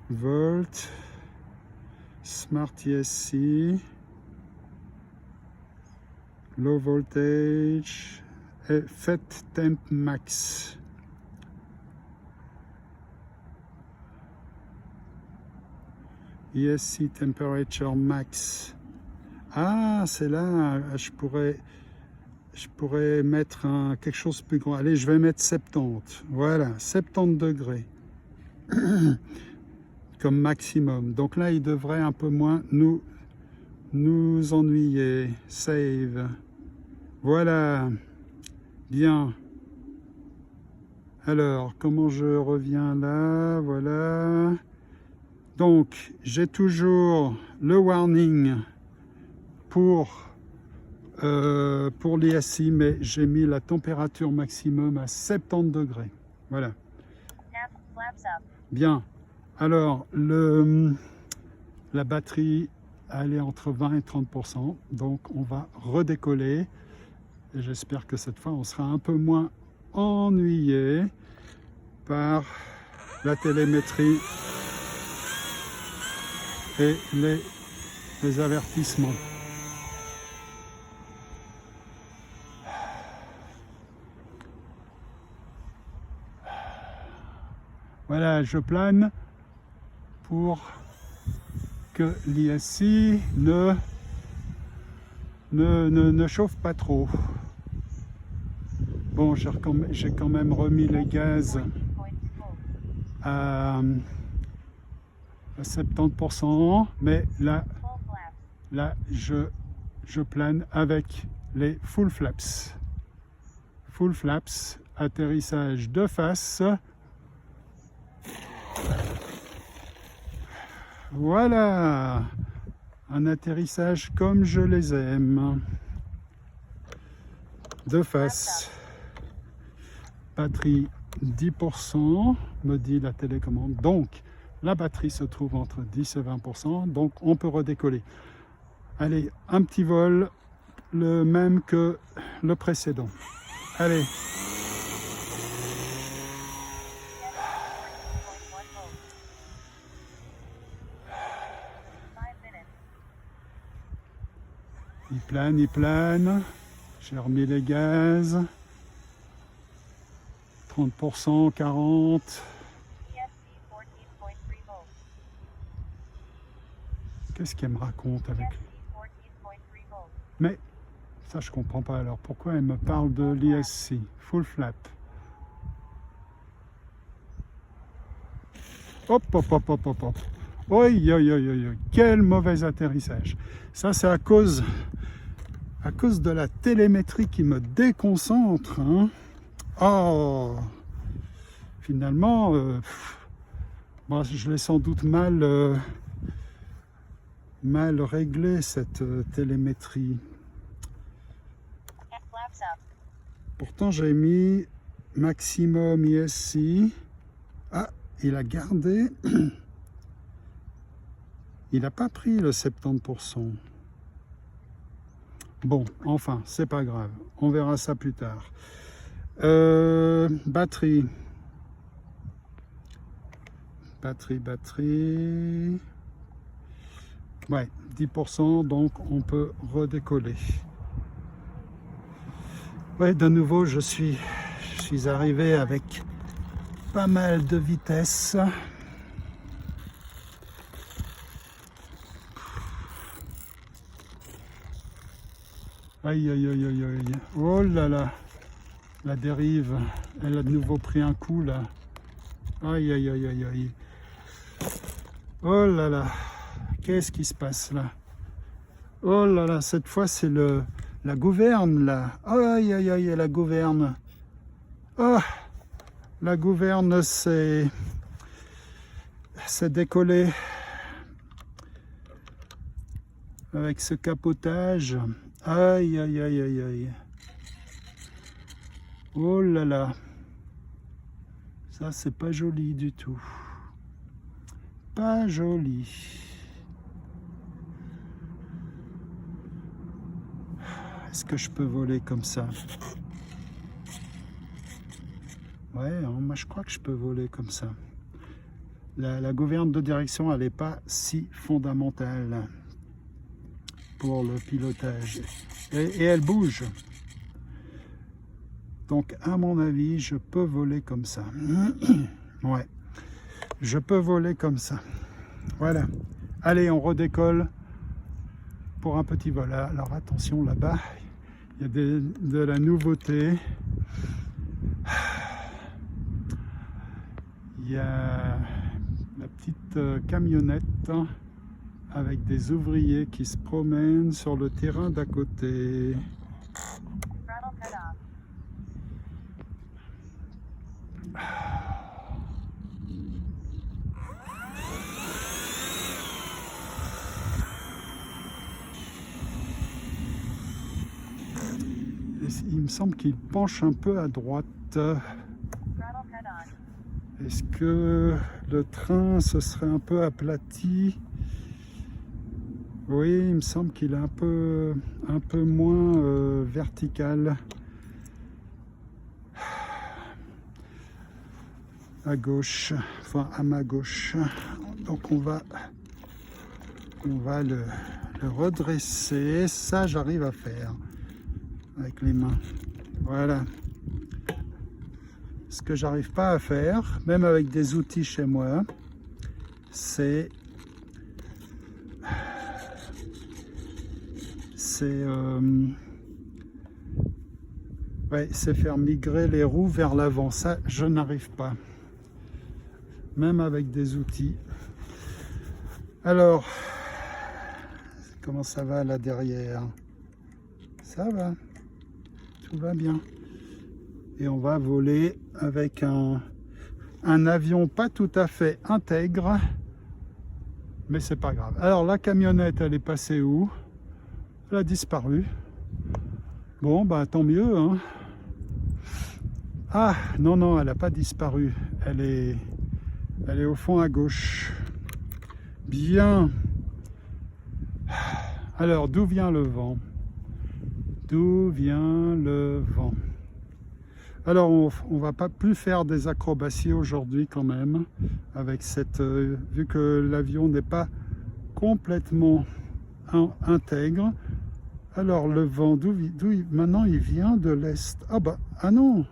S1: Volt, Smart ESC, Low Voltage, et FET Temp Max. ESC Temperature Max. Ah, c'est là, je pourrais mettre quelque chose de plus grand. Allez, je vais mettre 70. Voilà, 70 degrés comme maximum. Donc là, il devrait un peu moins nous ennuyer. Save. Voilà. Bien. Alors, comment je reviens là? Voilà. Donc, j'ai toujours le warning pour l'ISI, mais j'ai mis la température maximum à 70 degrés. Voilà.
S2: Nav flaps up.
S1: Bien. Alors, la batterie, elle est entre 20 et 30%. Donc, on va redécoller. Et j'espère que cette fois, on sera un peu moins ennuyé par la télémétrie et les avertissements. Voilà, je plane pour que l'ISI ne chauffe pas trop. Bon, j'ai quand même remis les gaz
S2: 14.2 volts.
S1: à 70%, mais là,
S2: Full flaps.
S1: là je plane avec les full flaps. Full flaps, atterrissage de face. Voilà, un atterrissage comme je les aime. De face. Batterie 10%, me dit la télécommande. Donc, la batterie se trouve entre 10 et 20%, donc on peut redécoller. Allez, un petit vol, le même que le précédent. Allez.
S2: 14.1 volts. 5 minutes.
S1: Il plane. J'ai remis les gaz. 30%, 40%.
S2: ESC 14.3 volts.
S1: Qu'est-ce qu'elle me raconte avec...
S2: ESC 14.3 volts.
S1: Mais ça, je comprends pas. Alors, pourquoi elle me parle de l'ISC? Full flap. Hop, hop, hop, hop, hop, hop. Oi, oi, oi, oi, oi. Quel mauvais atterrissage. Ça, c'est à cause de la télémétrie qui me déconcentre. Hein. Oh, finalement, bon, je l'ai sans doute mal réglé, cette télémétrie.
S2: Flaps up.
S1: Pourtant, j'ai mis maximum ISI. Ah, il a gardé. Il n'a pas pris le 70%. Bon, enfin, c'est pas grave. On verra ça plus tard. Batterie. Ouais, 10%, donc on peut redécoller. Ouais, de nouveau, je suis arrivé avec pas mal de vitesse. Aïe, aïe, aïe, aïe, aïe. Oh là là, la dérive, elle a de nouveau pris un coup là. Aïe, aïe, aïe, aïe, aïe. Oh là là, qu'est-ce qui se passe là? Oh là là, cette fois c'est la gouverne là. Aïe, aïe, aïe, la gouverne. Oh, la gouverne c'est décollé avec ce capotage. Aïe, aïe, aïe, aïe, aïe. Oh là là. Ça, c'est pas joli du tout. Pas joli. Est-ce que je peux voler comme ça? Ouais, moi je crois que je peux voler comme ça. La gouverne de direction, elle n'est pas si fondamentale pour le pilotage. Et elle bouge. Donc, à mon avis, je peux voler comme ça. Ouais, je peux voler comme ça. Voilà. Allez, on redécolle. pour un petit vol. Alors attention, là-bas, il y a de la nouveauté. Il y a la petite camionnette avec des ouvriers qui se promènent sur le terrain d'à côté.
S2: Throttle cut off.
S1: Et il me semble qu'il penche un peu à droite.
S2: Throttle cut on.
S1: Est-ce que le train se serait un peu aplati? Oui, il me semble qu'il est un peu moins vertical. À gauche, enfin à ma gauche. Donc on va le redresser. Ça, j'arrive à faire avec les mains. Voilà. Ce que j'arrive pas à faire, même avec des outils chez moi, c'est faire migrer les roues vers l'avant. Ça, je n'arrive pas. Même avec des outils. Alors, comment ça va là derrière? Ça va. Tout va bien. Et on va voler avec un avion pas tout à fait intègre. Mais c'est pas grave. Alors la camionnette, elle est passée où? Elle a disparu. Bon, bah tant mieux, hein. Ah, non, elle n'a pas disparu. Elle est au fond à gauche. Bien. Alors, d'où vient le vent? D'où vient le vent? Alors, on va pas plus faire des acrobaties aujourd'hui quand même, avec cette, vu que l'avion n'est pas complètement intègre. Alors, le vent, maintenant il vient de l'est. Ah non!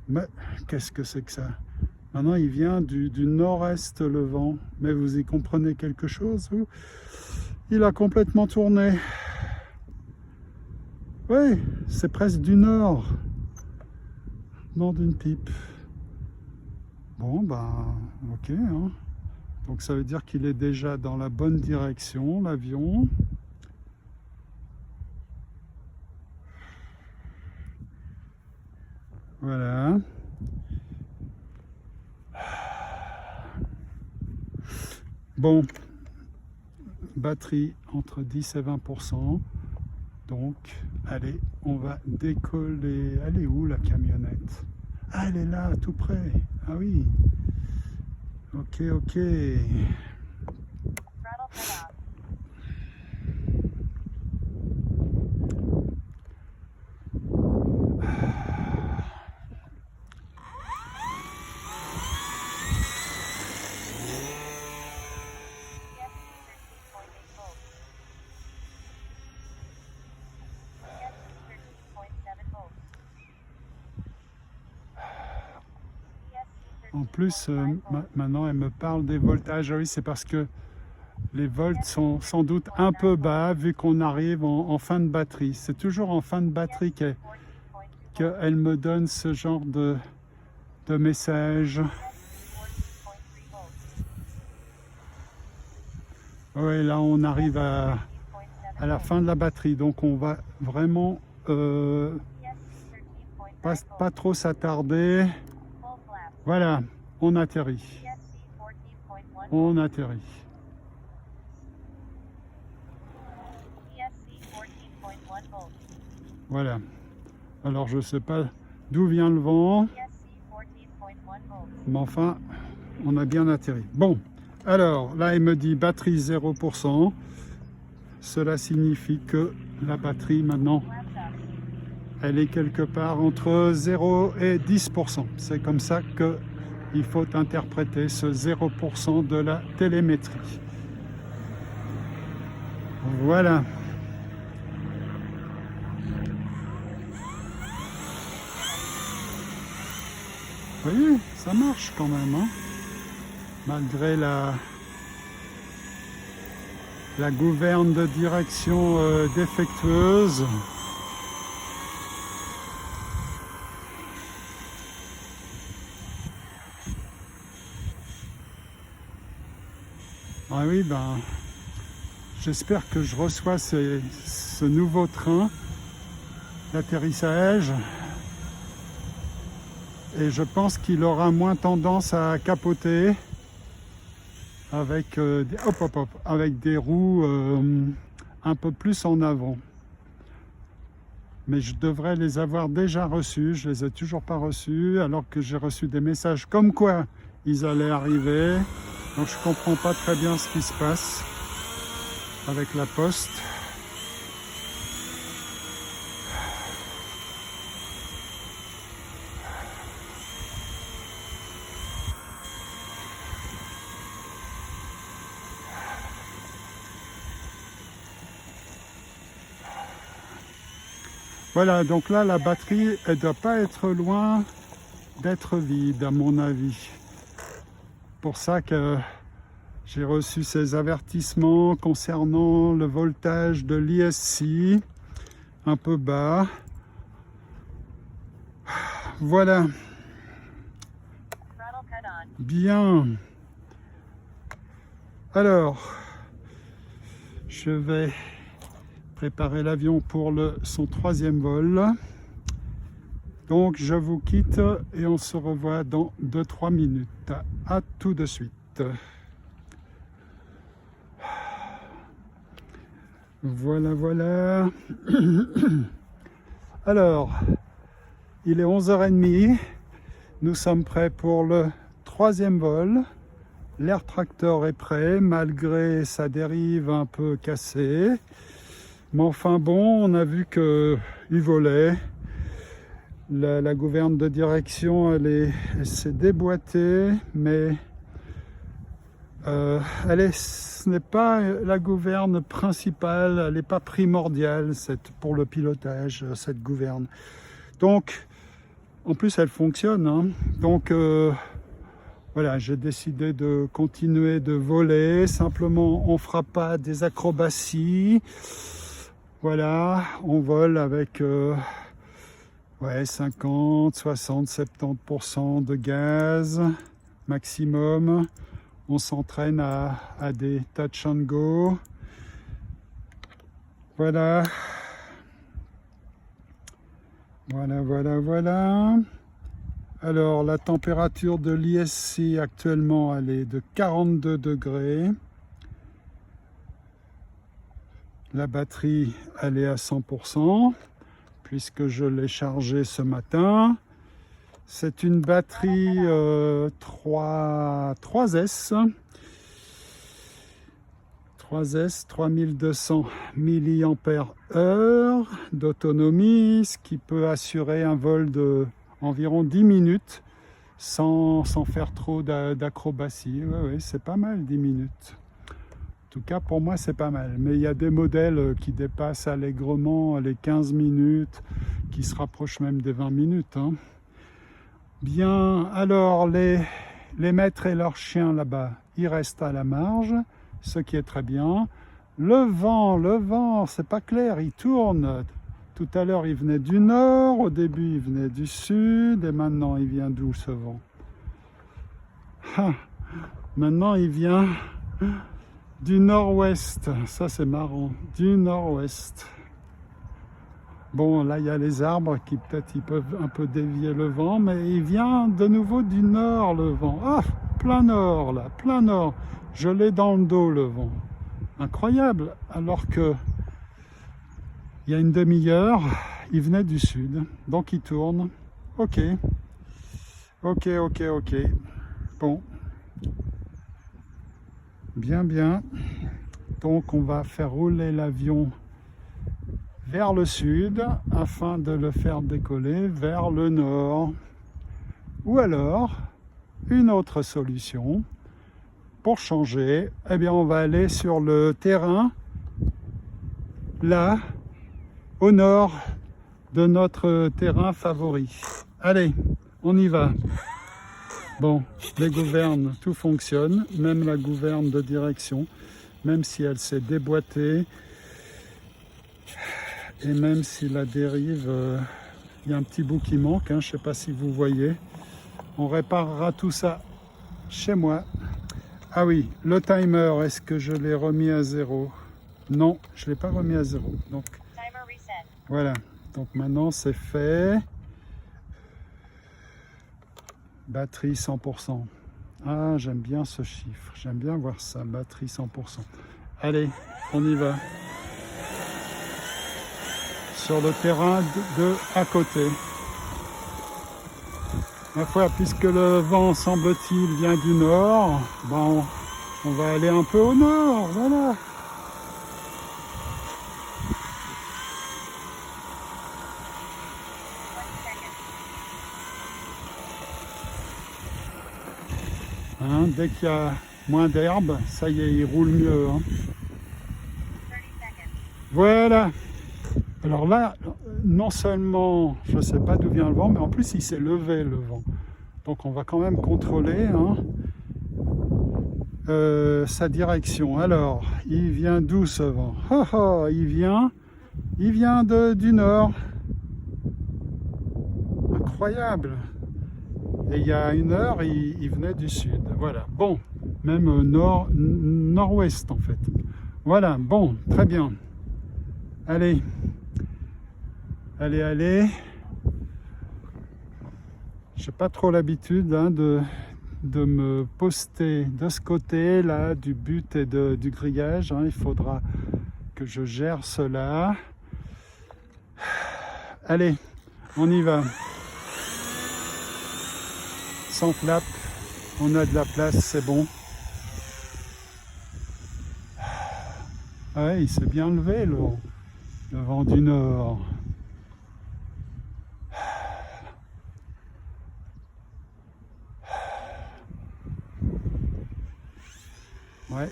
S1: Mais qu'est-ce que c'est que ça? Maintenant, il vient du nord-est, le vent. Mais vous y comprenez quelque chose, vous? Il a complètement tourné. Oui, c'est presque du nord. Nord d'une pipe. Bon, ben, ok. Hein. Donc, ça veut dire qu'il est déjà dans la bonne direction, l'avion. Voilà. Bon, batterie entre 10 et 20%. Donc, allez, on va décoller. Elle est où la camionnette? Ah, elle est là, tout près. Ah oui. Ok.
S2: Throttle cut off.
S1: En plus, maintenant, elle me parle des voltages. Ah oui, c'est parce que les volts sont sans doute un peu bas vu qu'on arrive en fin de batterie. C'est toujours en fin de batterie qu'elle me donne ce genre de message. Oui, là, on arrive à la fin de la batterie. Donc, on va vraiment pas trop s'attarder. Voilà, on atterrit. On atterrit. Voilà. Alors, je ne sais pas d'où vient le vent, mais enfin, on a bien atterri. Bon, alors, là, il me dit batterie 0%. Cela signifie que la batterie, maintenant, elle est quelque part entre 0 et 10%. C'est comme ça qu'il faut interpréter ce 0% de la télémétrie. Voilà. Vous voyez, ça marche quand même, hein, malgré La gouverne de direction défectueuse. Ah oui, ben, j'espère que je reçois ce nouveau train d'atterrissage et je pense qu'il aura moins tendance à capoter avec, avec des roues un peu plus en avant. Mais je devrais les avoir déjà reçus, je les ai toujours pas reçus, alors que j'ai reçu des messages comme quoi ils allaient arriver. Donc je comprends pas très bien ce qui se passe avec la poste. Voilà, donc là la batterie, elle doit pas être loin d'être vide à mon avis. Pour ça que j'ai reçu ces avertissements concernant le voltage de l'ISC, un peu bas. Voilà.
S2: Throttle cut on.
S1: Bien. Alors, je vais préparer l'avion pour son 3e vol. Donc je vous quitte et on se revoit dans 2-3 minutes. À tout de suite. Voilà, voilà. Alors, il est 11h30. Nous sommes prêts pour le 3e vol. L'air tracteur est prêt malgré sa dérive un peu cassée. Mais enfin bon, on a vu qu'il volait. La gouverne de direction, elle s'est déboîtée, mais ce n'est pas la gouverne principale, elle n'est pas primordiale pour le pilotage, cette gouverne. Donc, en plus, elle fonctionne. Hein. Donc, voilà, j'ai décidé de continuer de voler. Simplement, on ne fera pas des acrobaties. Voilà, on vole avec... 50, 60, 70% de gaz maximum. On s'entraîne à des touch and go. Voilà. Voilà, voilà, voilà. Alors, la température de l'ISC actuellement, elle est de 42 degrés. La batterie, elle est à 100%. Puisque je l'ai chargé ce matin. C'est une batterie 3S 3200 mAh d'autonomie, ce qui peut assurer un vol de environ 10 minutes sans faire trop d'acrobatie. Ouais, c'est pas mal 10 minutes. En tout cas, pour moi, c'est pas mal. Mais il y a des modèles qui dépassent allègrement les 15 minutes, qui se rapprochent même des 20 minutes. Hein. Bien, alors, les maîtres et leurs chiens là-bas, ils restent à la marge, ce qui est très bien. Le vent, c'est pas clair, il tourne. Tout à l'heure, il venait du nord, au début, il venait du sud, et maintenant, il vient d'où ce vent? Maintenant, il vient... du nord-ouest, ça c'est marrant, du nord-ouest. Bon, là il y a les arbres qui peut-être ils peuvent un peu dévier le vent, mais il vient de nouveau du nord le vent. Ah, plein nord là, plein nord. Je l'ai dans le dos le vent. Incroyable, alors que il y a une demi-heure, il venait du sud, donc il tourne. Ok, bon. Bien, bien. Donc on va faire rouler l'avion vers le sud afin de le faire décoller vers le nord. Ou alors, une autre solution, pour changer, eh bien on va aller sur le terrain, là, au nord de notre terrain favori. Allez, on y va. Bon, les gouvernes, tout fonctionne, même la gouverne de direction. même si elle s'est déboîtée. Et même si la dérive, il y a un petit bout qui manque, hein, je ne sais pas si vous voyez. On réparera tout ça chez moi. Ah oui, le timer, est-ce que je l'ai remis à 0? Non, je ne l'ai pas remis à 0. Donc
S2: Timer reset.
S1: voilà, donc maintenant c'est fait. Batterie 100%. Ah, j'aime bien ce chiffre, j'aime bien voir ça, batterie 100%. Allez, on y va. Sur le terrain de à côté. Ma foi, puisque le vent, semble-t-il, vient du nord, ben on va aller un peu au nord, voilà. Hein, dès qu'il y a moins d'herbe, ça y est, il roule mieux. Hein.
S2: 30 seconds.
S1: Voilà. Alors là, non seulement je ne sais pas d'où vient le vent, mais en plus il s'est levé le vent. Donc on va quand même contrôler hein, sa direction. Alors, il vient d'où ce vent? Oh, oh, il vient du nord. Incroyable. Et il y a une heure, il venait du sud. Voilà. Bon, même nord-ouest en fait. Voilà, bon, très bien. Allez. Allez, allez. J'ai pas trop l'habitude hein, de me poster de ce côté là du but et du grillage. Hein. Il faudra que je gère cela. Allez, on y va. Sans flap, on a de la place, c'est bon. Ouais, il s'est bien levé le vent du nord. Ouais,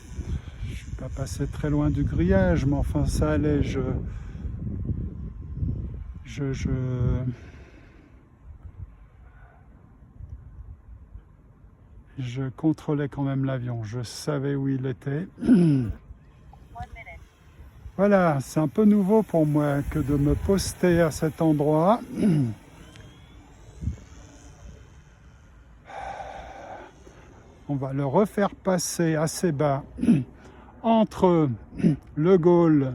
S1: je suis pas passé très loin du grillage, mais enfin ça allait, je contrôlais quand même l'avion, je savais où il était.
S2: 1 minute.
S1: Voilà, c'est un peu nouveau pour moi que de me poster à cet endroit. On va le refaire passer assez bas entre le Gaulle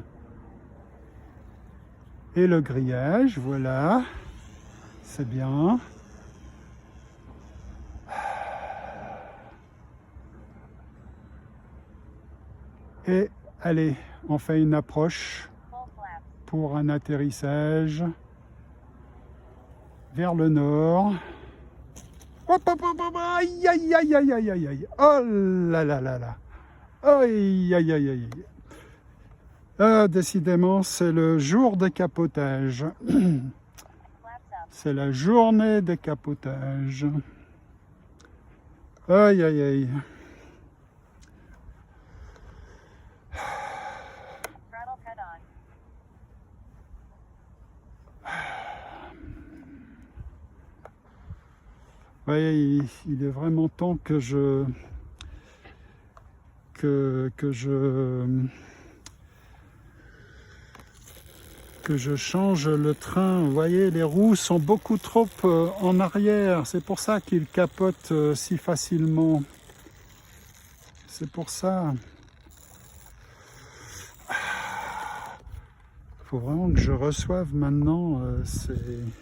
S1: et le grillage. Voilà, c'est bien. Et allez, on fait une approche
S2: Full flap.
S1: pour un atterrissage vers le nord. Hop, hop, hop, hop, aïe, aïe, aïe, aïe, aïe, aïe, aïe. Oh là là là là. Aïe, aïe, aïe, aïe. Ah, décidément, c'est le jour des capotages.
S2: Flaps up.
S1: C'est la journée des capotages. Aïe, aïe, aïe.
S2: Throttle cut on.
S1: Oui, il est vraiment temps que je change le train. Vous voyez, les roues sont beaucoup trop en arrière. C'est pour ça qu'il capote si facilement. C'est pour ça. Il faut vraiment que je reçoive maintenant. Il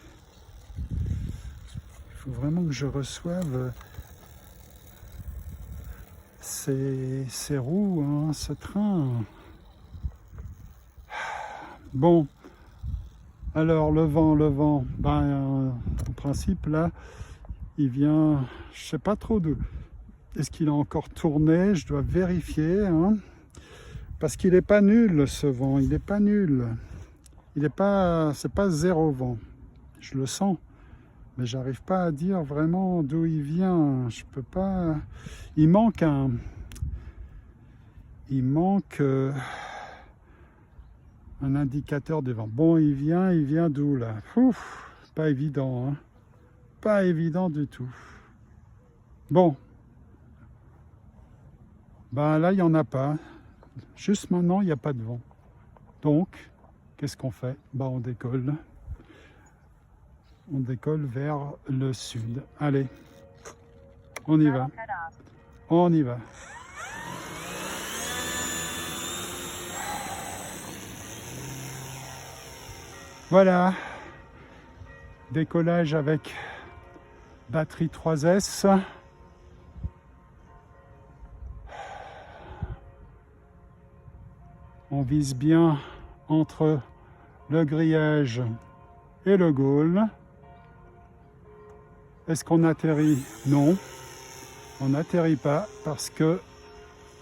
S1: faut vraiment que je reçoive ces roues, hein, ce train. Bon. Alors le vent, ben, en principe là, il vient, je sais pas trop d'où. Est-ce qu'il a encore tourné? Je dois vérifier, hein, parce qu'il n'est pas nul ce vent, il n'est pas nul. Il n'est pas, c'est pas zéro vent. Je le sens, mais j'arrive pas à dire vraiment d'où il vient. Je peux pas. Il manque un indicateur de vent. Bon, il vient d'où là? Ouf, pas évident, hein. Pas évident du tout. Bon, ben là il n'y en a pas. Juste maintenant, il n'y a pas de vent. Donc, qu'est-ce qu'on fait? Bah, on décolle. On décolle vers le sud. Allez, on y va.
S2: Throttle cut off.
S1: On y va. Voilà. Décollage avec batterie 3S. On vise bien entre le grillage et le Gaulle. Est-ce qu'on atterrit? Non, on n'atterrit pas parce que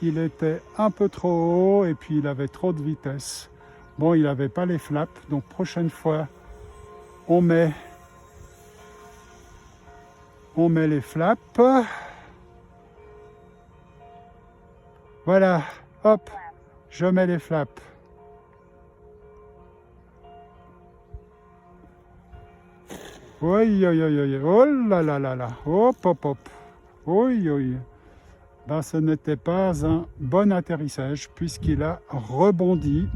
S1: il était un peu trop haut et puis il avait trop de vitesse. Bon, il n'avait pas les flaps, donc prochaine fois, on met les flaps. Voilà, hop, je mets les flaps. Oui, oui, oui, oui, oh là là là là, hop, hop, hop, oui, oui. Ben, ce n'était pas un bon atterrissage puisqu'il a rebondi.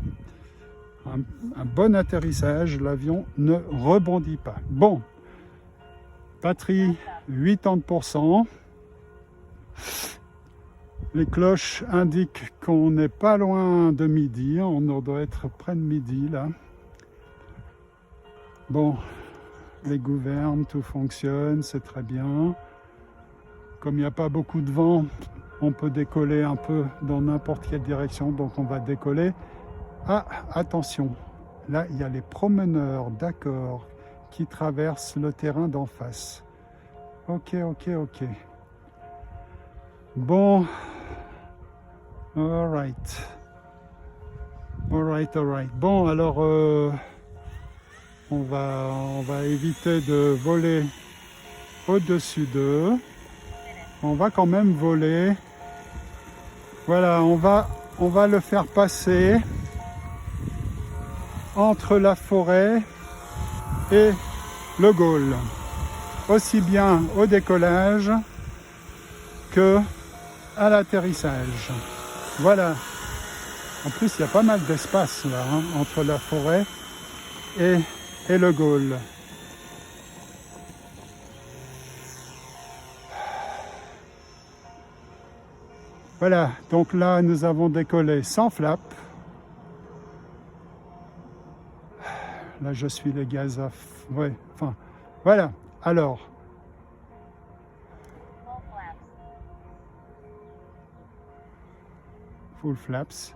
S1: Un bon atterrissage, l'avion ne rebondit pas. Bon, batterie 80%. Les cloches indiquent qu'on n'est pas loin de midi, on doit être près de midi là. Bon, les gouvernes, tout fonctionne, c'est très bien. Comme il n'y a pas beaucoup de vent, on peut décoller un peu dans n'importe quelle direction, donc on va décoller. Ah, attention, là il y a les promeneurs, d'accord, qui traversent le terrain d'en face. Ok, ok, ok. Bon, alright. Alright. Bon, alors, on va éviter de voler au-dessus d'eux. On va quand même voler. Voilà, on va le faire passer entre la forêt et le Gaulle, aussi bien au décollage que à l'atterrissage. Voilà. En plus, il y a pas mal d'espace là, hein, entre la forêt et le Gaulle. Voilà, donc là, nous avons décollé sans flap. Là, je suis les gaz à... Ouais, enfin, voilà. Alors,
S2: Full flaps.
S1: full flaps.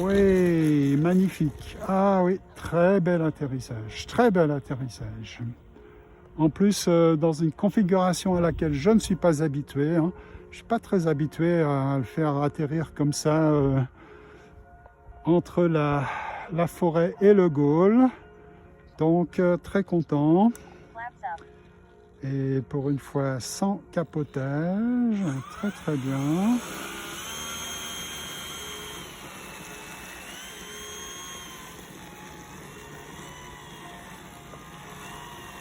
S1: Oui, magnifique. Ah oui, très bel atterrissage. Très bel atterrissage. En plus, dans une configuration à laquelle je ne suis pas habitué. Hein. Je ne suis pas très habitué à le faire atterrir comme ça entre la forêt et le Gaulle. Donc, très content.
S2: Flaps up.
S1: Et pour une fois, sans capotage. Très, très bien.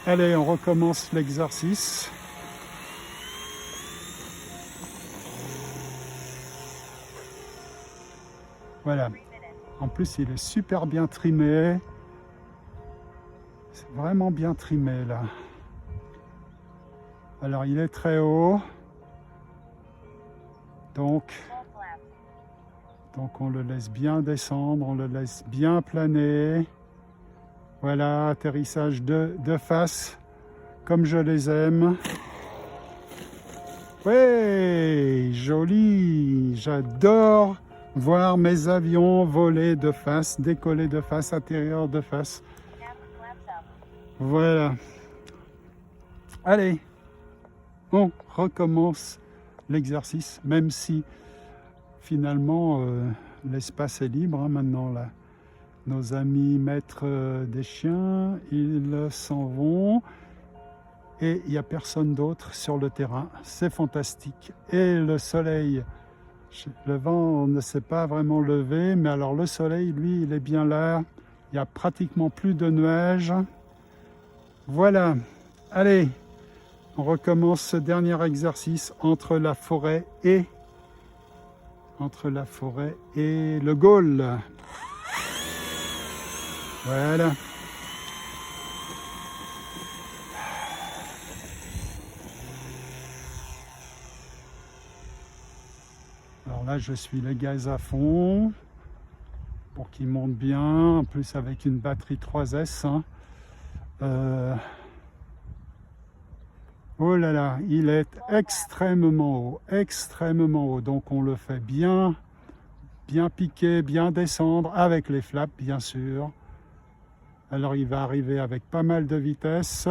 S1: Allez, on recommence l'exercice. Voilà.
S2: 3 minutes.
S1: En plus, il est super bien trimé. C'est vraiment bien trimé là. Alors, il est très haut. Donc,
S2: Full flaps.
S1: on le laisse bien descendre, on le laisse bien planer. Voilà, atterrissage de face, comme je les aime. Ouais, joli. J'adore voir mes avions voler de face, décoller de face, atterrir de face.
S2: Cap flaps up.
S1: Voilà. Allez, on recommence l'exercice, même si finalement l'espace est libre hein, maintenant là. Nos amis maîtres des chiens, ils s'en vont et il n'y a personne d'autre sur le terrain. C'est fantastique. Et le soleil, le vent ne s'est pas vraiment levé, mais alors le soleil, lui, il est bien là. Il n'y a pratiquement plus de nuages. Voilà. Allez, On recommence ce dernier exercice entre la forêt et le goal. Voilà. Alors là, je suis les gaz à fond pour qu'ils montent bien. En plus, avec une batterie 3S. Hein. Oh là là, il est extrêmement haut. Donc on le fait bien piquer, bien descendre avec les flaps, bien sûr. Alors il va arriver avec pas mal de vitesse.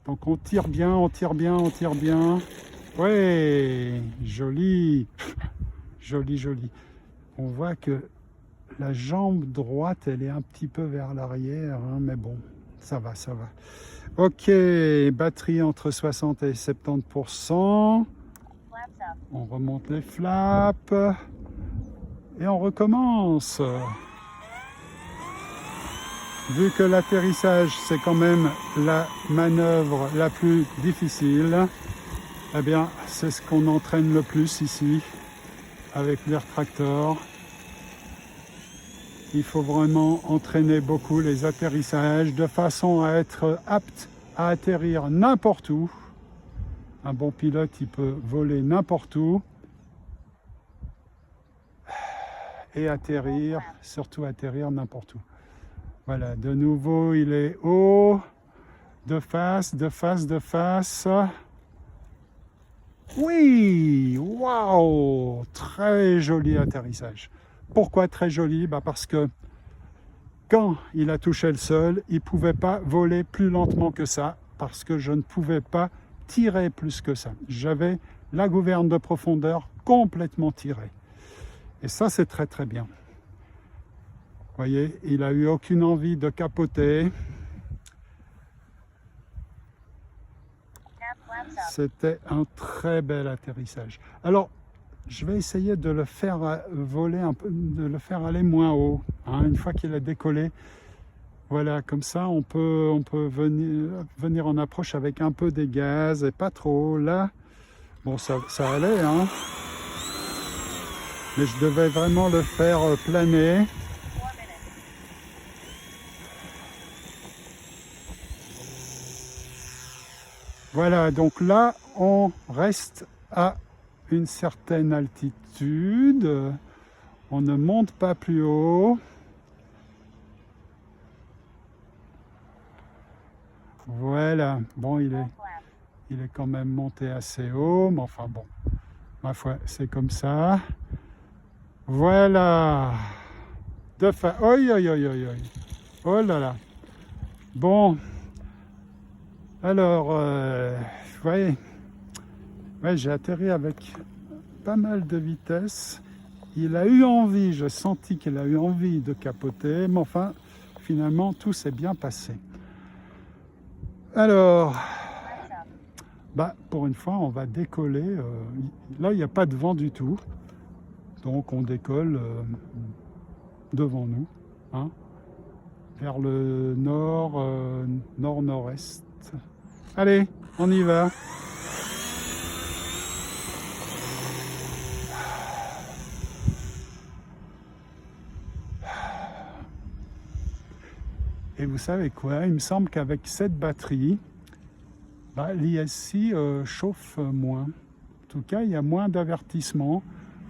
S1: Donc on tire bien. Ouais, joli. Joli. On voit que la jambe droite, elle est un petit peu vers l'arrière, hein, mais bon, ça va. Ok, batterie entre 60 et 70%. On remonte les flaps. Et on recommence. Vu que l'atterrissage, c'est quand même la manœuvre la plus difficile, eh bien, c'est ce qu'on entraîne le plus ici, avec l'Air Tractor. Il faut vraiment entraîner beaucoup les atterrissages de façon à être apte à atterrir n'importe où. Un bon pilote, il peut voler n'importe où et atterrir, surtout atterrir n'importe où. Voilà, de nouveau, il est haut, de face. Oui, waouh, très joli atterrissage. Pourquoi très joli? Parce que quand il a touché le sol, il ne pouvait pas voler plus lentement que ça, parce que je ne pouvais pas tirer plus que ça. J'avais la gouverne de profondeur complètement tirée. Et ça, c'est très bien. Vous voyez, il n'a eu aucune envie de capoter. C'était un très bel atterrissage. Alors, je vais essayer de le faire voler un peu, de le faire aller moins haut, hein, une fois qu'il a décollé. Voilà, comme ça, on peut venir en approche avec un peu des gaz et pas trop. Là, bon, ça allait, hein. Mais je devais vraiment le faire planer. Voilà, donc là, on reste à une certaine altitude. On ne monte pas plus haut. Voilà, bon, il est quand même monté assez haut, mais enfin bon, ma foi, c'est comme ça. Voilà. Oh là là. Bon. Alors, vous voyez, ouais, j'ai atterri avec pas mal de vitesse. Il a eu envie, j'ai senti qu'il a eu envie de capoter, mais enfin, finalement, tout s'est bien passé. Alors, pour une fois, on va décoller. Là, il n'y a pas de vent du tout. Donc, on décolle devant nous, hein, vers le nord, nord-nord-est. Allez, on y va. Et vous savez quoi? Il me semble qu'avec cette batterie, l'ISC chauffe moins. En tout cas, il y a moins d'avertissements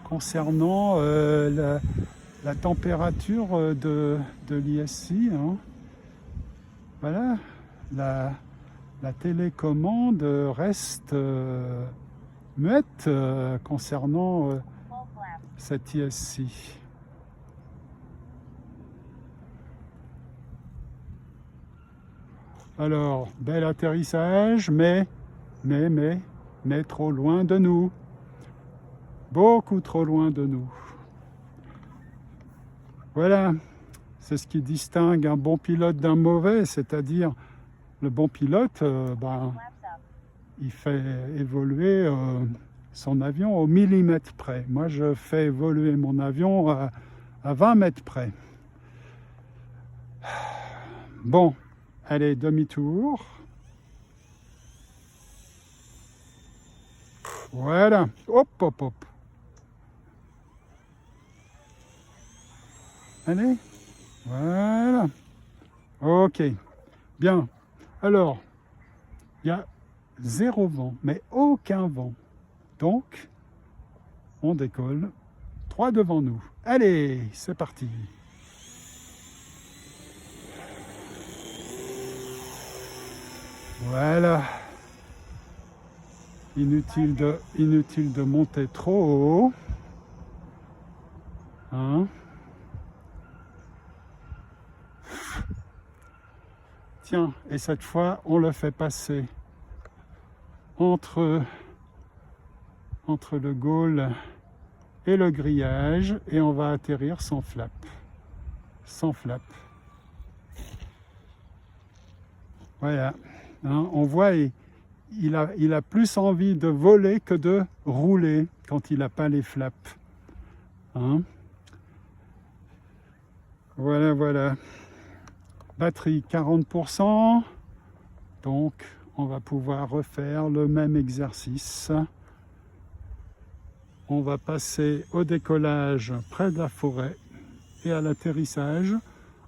S1: concernant la température de l'ISC. Hein. Voilà, la télécommande reste muette concernant cette ISC. Alors, bel atterrissage, mais trop loin de nous. Beaucoup trop loin de nous. Voilà, c'est ce qui distingue un bon pilote d'un mauvais, c'est-à-dire le bon pilote, il fait évoluer son avion au millimètre près. Moi, je fais évoluer mon avion à 20 mètres près. Bon. Allez, demi-tour. Voilà. Hop, hop, hop. Allez. Voilà. Ok. Bien. Alors, il y a zéro vent, mais aucun vent. Donc, on décolle. 3 devant nous. Allez, c'est parti. Voilà. Inutile de monter trop haut. Hein? Tiens, et cette fois, on le fait passer entre le Gaule et le grillage et on va atterrir sans flap. Sans flap. Voilà. Hein, on voit, il a plus envie de voler que de rouler quand il n'a pas les flaps. Hein? Voilà, voilà. Batterie 40%. Donc, on va pouvoir refaire le même exercice. On va passer au décollage près de la forêt et à l'atterrissage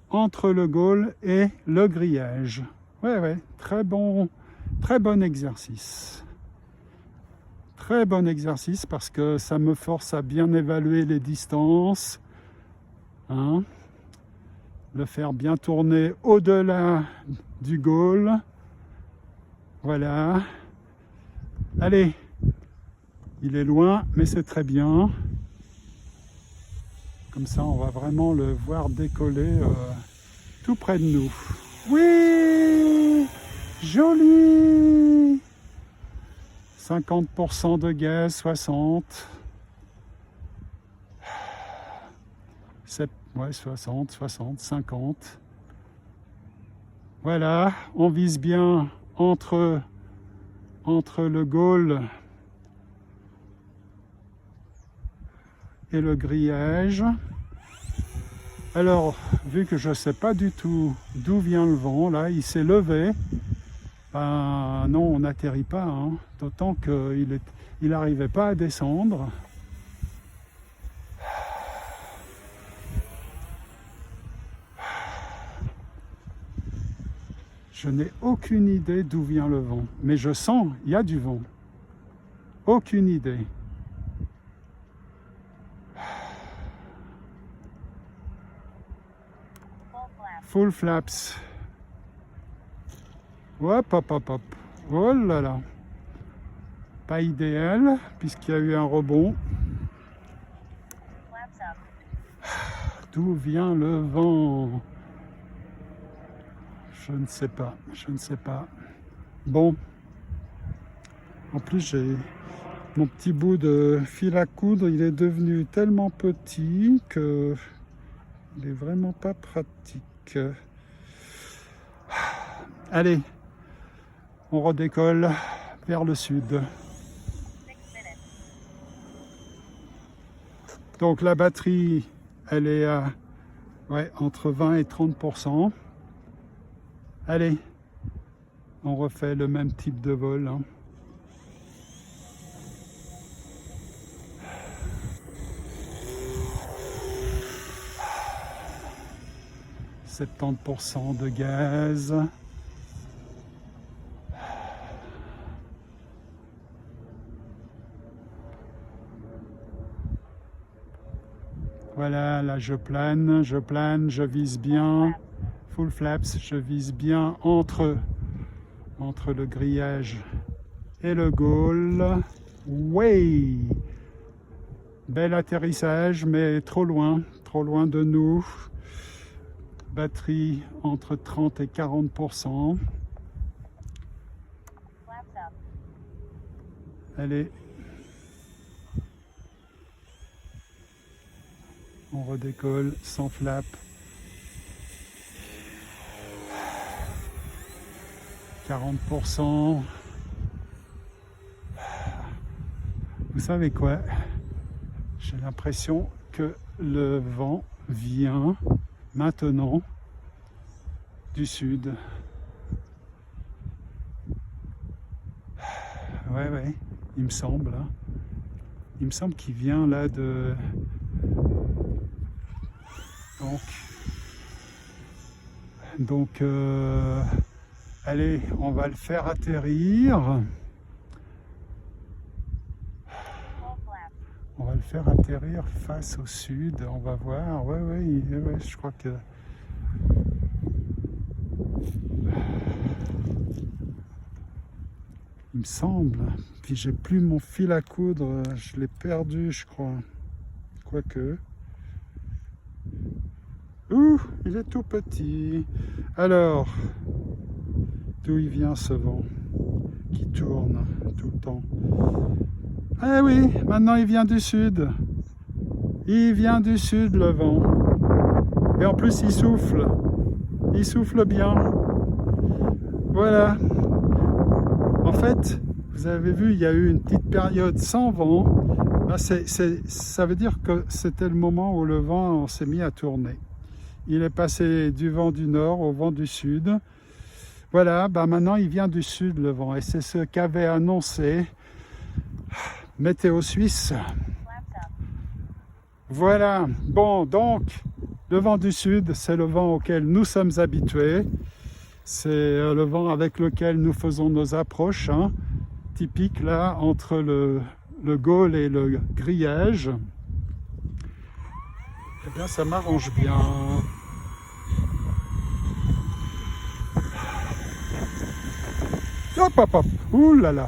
S1: entre le Gaule et le grillage. Ouais, très bon exercice. Très bon exercice parce que ça me force à bien évaluer les distances. Hein? Le faire bien tourner au-delà du Gaule. Voilà. Allez, il est loin, mais c'est très bien. Comme ça, on va vraiment le voir décoller tout près de nous. Oui, joli. 50% de gaz, 60. Ouais, 60, 50. Voilà, on vise bien entre le Gaule et le grillage. Alors, vu que je ne sais pas du tout d'où vient le vent, là, il s'est levé. Ben non, on n'atterrit pas, hein. D'autant qu'il n'arrivait pas à descendre. Je n'ai aucune idée d'où vient le vent, mais je sens il y a du vent. Aucune idée. Full flaps. Hop, hop, hop, hop. Oh là là. Pas idéal, puisqu'il y a eu un rebond. D'où vient le vent? Je ne sais pas, Bon. En plus, j'ai mon petit bout de fil à coudre, il est devenu tellement petit que il est vraiment pas pratique. Allez, on redécolle vers le sud. Donc la batterie, elle est à entre 20 et 30%. Allez, on refait le même type de vol. Hein. « 70% de gaz. » Voilà, là je plane, je vise bien. Full flaps, je vise bien entre le grillage et le Gaule. Ouais! Bel atterrissage, mais trop loin de nous. Batterie entre 30 et 40%. Allez. On redécolle sans flap. 40%. Vous savez quoi? J'ai l'impression que le vent vient maintenant du sud. Ouais, il me semble. Hein. Il me semble qu'il vient là de... Donc allez, on va le faire atterrir.
S2: Full flaps.
S1: On va le faire atterrir face au sud. On va voir. Ouais, je crois que... Il me semble. Puis j'ai plus mon fil à coudre. Je l'ai perdu, je crois. Quoique. Ouh, il est tout petit. Alors, d'où il vient ce vent qui tourne tout le temps? Eh oui, maintenant il vient du sud. Il vient du sud le vent. Et en plus il souffle. Il souffle bien. Voilà. En fait, vous avez vu, il y a eu une petite période sans vent. Là, ça veut dire que c'était le moment où le vent s'est mis à tourner. Il est passé du vent du nord au vent du sud. Voilà, maintenant il vient du sud le vent. Et c'est ce qu'avait annoncé Météo Suisse.
S2: Flaps up.
S1: Voilà, bon, donc, le vent du sud, c'est le vent auquel nous sommes habitués. C'est le vent avec lequel nous faisons nos approches, hein, typiques là, entre le Gaule et le grillage. Eh bien, ça m'arrange bien. Hop, hop, hop, ouh là là.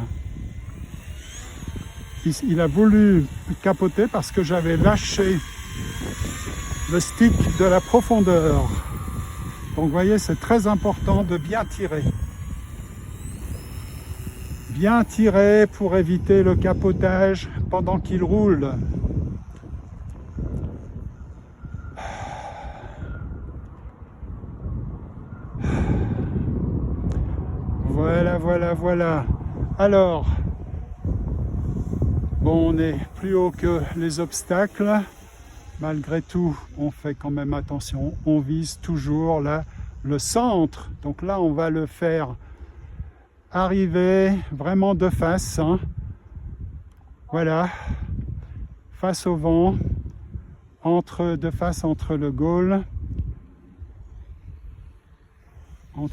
S1: Il a voulu capoter parce que j'avais lâché le stick de la profondeur. Donc vous voyez, c'est très important de bien tirer. Bien tirer pour éviter le capotage pendant qu'il roule. Voilà. Alors, bon, on est plus haut que les obstacles. Malgré tout, on fait quand même attention. On vise toujours là le centre. Donc là, on va le faire arriver vraiment de face. Hein. Voilà. Face au vent. De face entre le Gaule. Hop.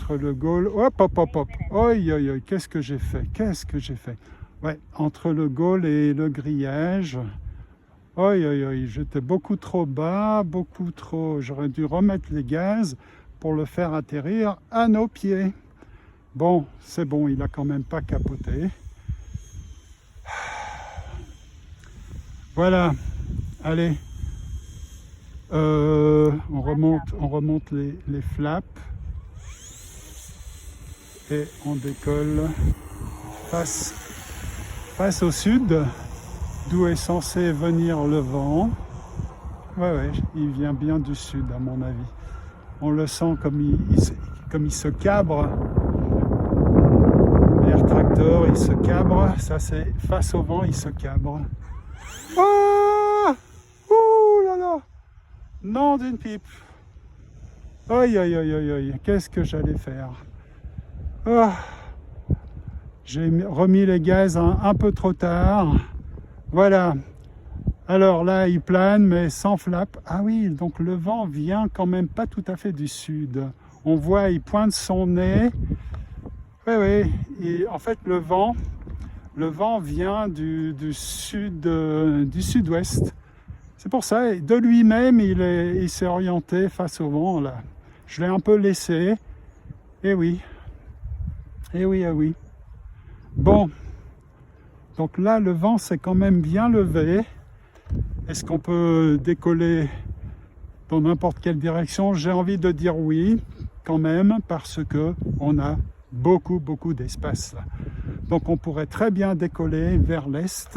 S1: Oi, qu'est-ce que j'ai fait? Ouais, entre le Gaule et le grillage. Oi, j'étais beaucoup trop bas, J'aurais dû remettre les gaz pour le faire atterrir à nos pieds. Bon, c'est bon, il a quand même pas capoté. Voilà, allez. On remonte les flaps. Et on décolle face au sud, d'où est censé venir le vent. Ouais, il vient bien du sud à mon avis. On le sent comme il se cabre. L'air tracteur, il se cabre. Ça, c'est face au vent, il se cabre. Ah! Ouh là là! Nom d'une pipe! Aïe, qu'est-ce que j'allais faire? Oh, j'ai remis les gaz un peu trop tard. Voilà. Alors là, il plane, mais sans flap. Ah oui, donc le vent vient quand même pas tout à fait du sud. On voit, il pointe son nez. Oui. Et en fait, le vent vient du sud-ouest. C'est pour ça, de lui-même, il s'est orienté face au vent là. Je l'ai un peu laissé. Eh oui. Bon, donc là, le vent s'est quand même bien levé. Est-ce qu'on peut décoller dans n'importe quelle direction? J'ai envie de dire oui, quand même, parce que on a beaucoup d'espace là. Donc on pourrait très bien décoller vers l'est.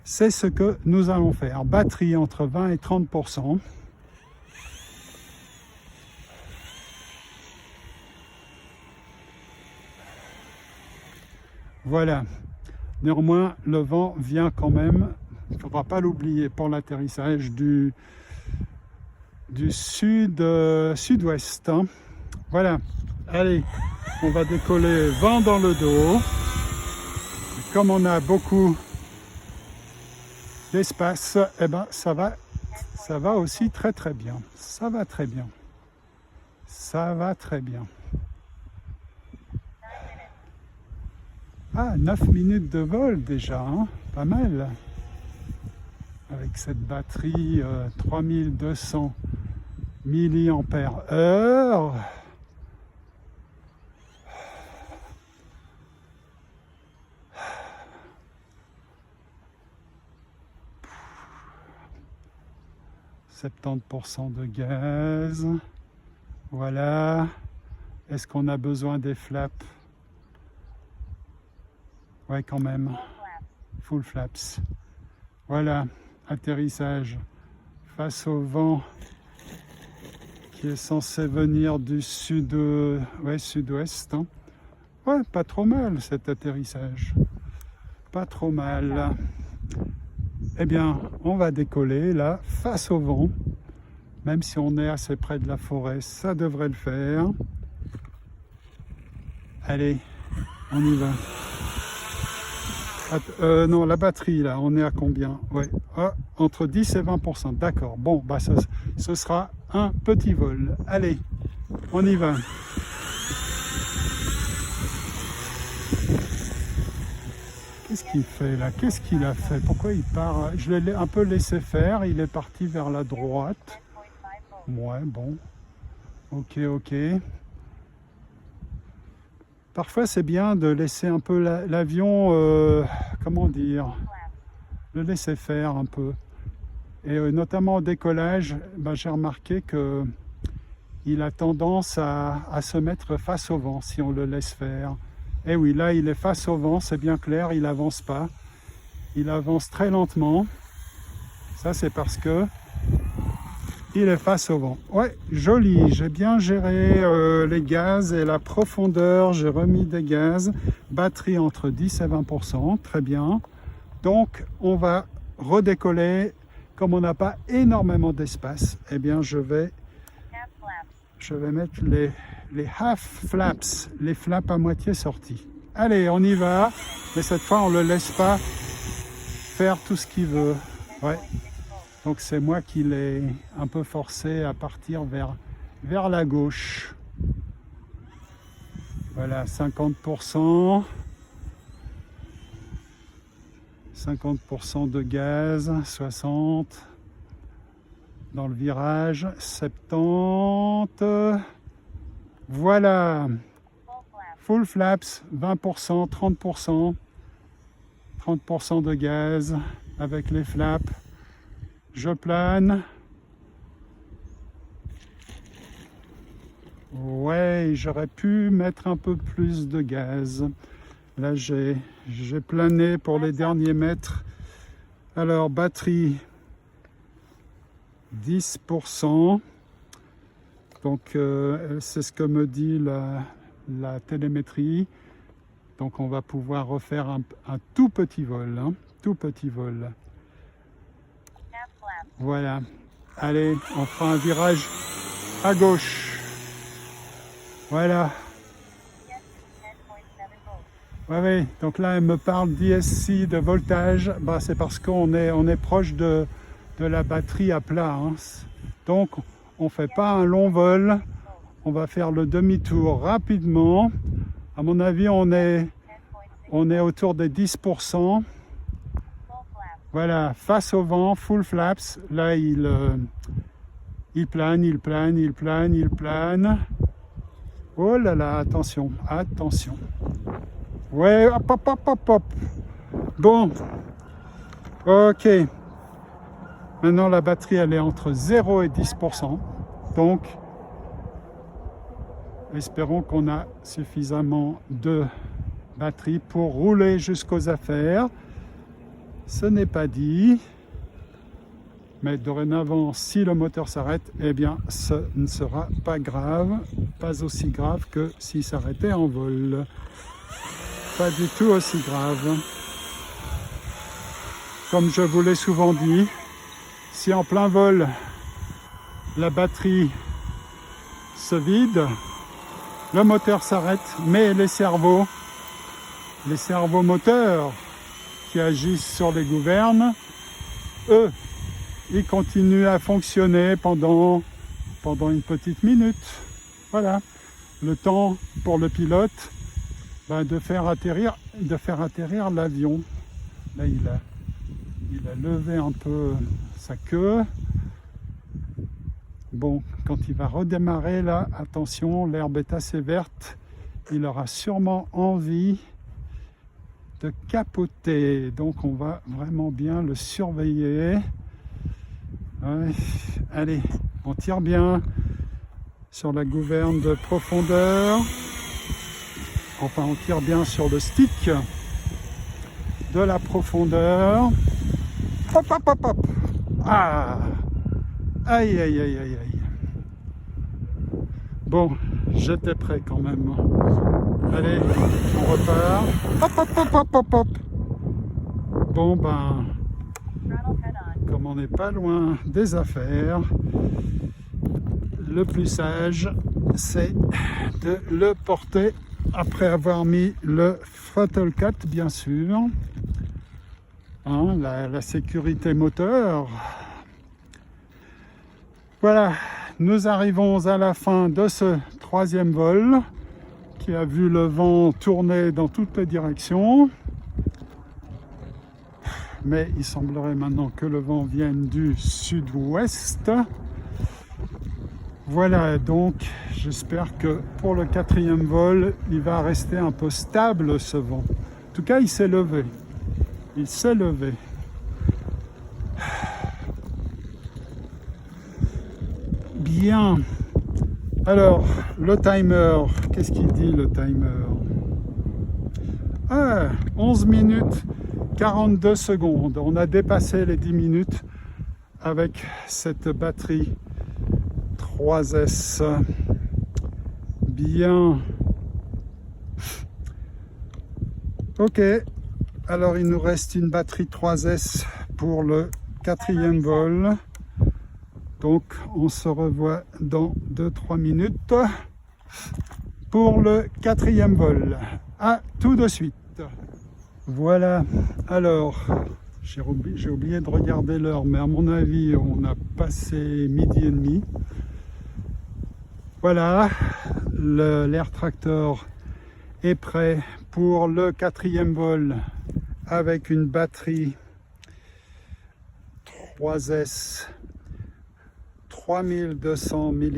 S1: C'est ce que nous allons faire. Batterie entre 20 et 30%. Voilà. Néanmoins, le vent vient quand même, il ne faudra pas l'oublier pour l'atterrissage, du sud-ouest. Hein. Voilà. Allez, on va décoller vent dans le dos. Comme on a beaucoup d'espace, eh ben, ça va aussi très très bien. Ça va très bien. Ça va très bien.
S2: 9 minutes.
S1: Ah, 9 minutes de vol déjà, hein, pas mal. Avec cette batterie 3200 milliampères-heure. « 70% de gaz. Voilà. Est-ce qu'on a besoin des flaps? Ouais, quand même.
S2: Full
S1: Full
S2: flaps.
S1: flaps. Voilà. Atterrissage face au vent qui est censé venir du sud-ouest. Hein. Ouais, pas trop mal cet atterrissage. Pas trop mal. Eh bien, on va décoller là, face au vent. Même si on est assez près de la forêt, ça devrait le faire. Allez, on y va. Non, la batterie, là, on est à combien? Ouais, entre 10 et 20%. D'accord. Bon, bah, ce sera un petit vol. Allez, on y va. Qu'est-ce qu'il fait là? Qu'est-ce qu'il a fait? Pourquoi il part? Je l'ai un peu laissé faire. Il est parti vers la droite.
S2: 10.5 volts.
S1: Ouais, bon. Ok, ok. Parfois, c'est bien de laisser un peu l'avion, comment dire,
S2: Full flaps.
S1: le laisser faire un peu. Et notamment au décollage, ben, j'ai remarqué que il a tendance à se mettre face au vent si on le laisse faire. Et oui, là, il est face au vent, c'est bien clair, il avance pas. Il avance très lentement. Ça, c'est parce que il est face au vent. Ouais, joli. J'ai bien géré les gaz et la profondeur. J'ai remis des gaz. Batterie entre 10 et 20%. Très bien. Donc, on va redécoller. Comme on n'a pas énormément d'espace, eh bien, je vais
S2: Half flaps.
S1: mettre les half flaps, les flaps à moitié sortis. Allez, on y va. Mais cette fois, on ne le laisse pas faire tout ce qu'il veut. Ouais.
S2: 10.6 volts.
S1: Donc c'est moi qui l'ai un peu forcé à partir vers la gauche. Voilà, 50%. 50% de gaz, 60%. Dans le virage, 70%. Voilà.
S2: Full
S1: Full flaps,
S2: flaps.
S1: 20%, 30%. 30% de gaz avec les flaps. Je plane. Ouais, j'aurais pu mettre un peu plus de gaz. Là, j'ai plané pour les derniers mètres. Alors, batterie, 10%. Donc, c'est ce que me dit la télémétrie. Donc, on va pouvoir refaire un tout petit vol. Hein, tout petit vol.
S2: Half flaps.
S1: Voilà. Allez, on fera un virage à gauche. Voilà.
S2: DSC 10.7 volts.
S1: Ouais. Donc là, elle me parle d'ISC, de voltage. Bah, c'est parce qu'on est proche de la batterie à plat. Hein. Donc, on ne fait pas un long vol.
S2: volts.
S1: On va faire le demi-tour rapidement. À mon avis, on est
S2: 10.6
S1: autour des 10%.
S2: full flaps.
S1: Voilà, face au vent, full flaps. Là, il plane, il plane, il plane, il plane. Oh là là, attention, attention. Ouais, hop, hop, hop, hop, hop. Bon, ok. Maintenant, la batterie, elle est entre 0 et 10%. Donc, espérons qu'on a suffisamment de batterie pour rouler jusqu'aux affaires. Ce n'est pas dit. Mais dorénavant, si le moteur s'arrête, eh bien, ce ne sera pas grave. Pas aussi grave que s'il s'arrêtait en vol. Pas du tout aussi grave. Comme je vous l'ai souvent dit, si en plein vol, la batterie se vide, le moteur s'arrête, mais les cerveaux moteurs qui agissent sur les gouvernes, eux, ils continuent à fonctionner pendant une petite minute. Voilà, le temps pour le pilote de faire atterrir l'avion. Là, il a levé un peu sa queue. Bon, quand il va redémarrer là, attention, l'herbe est assez verte. Il aura sûrement envie de capoter. Donc on va vraiment bien le surveiller. Ouais. Allez, on tire bien sur la gouverne de profondeur. Enfin, on tire bien sur le stick de la profondeur. Hop, hop, hop, hop. Ah. Aïe, aïe, aïe, aïe, aïe. Bon, j'étais prêt quand même. Allez, on repart. Hop, hop, hop, hop, hop, hop. Bon, comme on n'est pas loin des affaires, le plus sage, c'est de le porter après avoir mis le throttle cut, bien sûr. Hein, la sécurité moteur. Voilà, nous arrivons à la fin de ce troisième vol qui a vu le vent tourner dans toutes les directions. Mais il semblerait maintenant que le vent vienne du sud-ouest. Voilà, donc j'espère que pour le quatrième vol, il va rester un peu stable ce vent. En tout cas, il s'est levé. Il s'est levé. Bien. Alors, le timer, qu'est-ce qu'il dit le timer? 11 minutes 42 secondes. On a dépassé les 10 minutes avec cette batterie 3S. Bien. Ok. Alors, il nous reste une batterie 3S pour le quatrième vol. Donc, on se revoit dans 2-3 minutes pour le quatrième vol. À tout de suite. Voilà. Alors, j'ai oublié de regarder l'heure, mais à mon avis, on a passé 12h30. Voilà. L'Air Tractor est prêt pour le quatrième vol avec une batterie 3S 3200 mAh,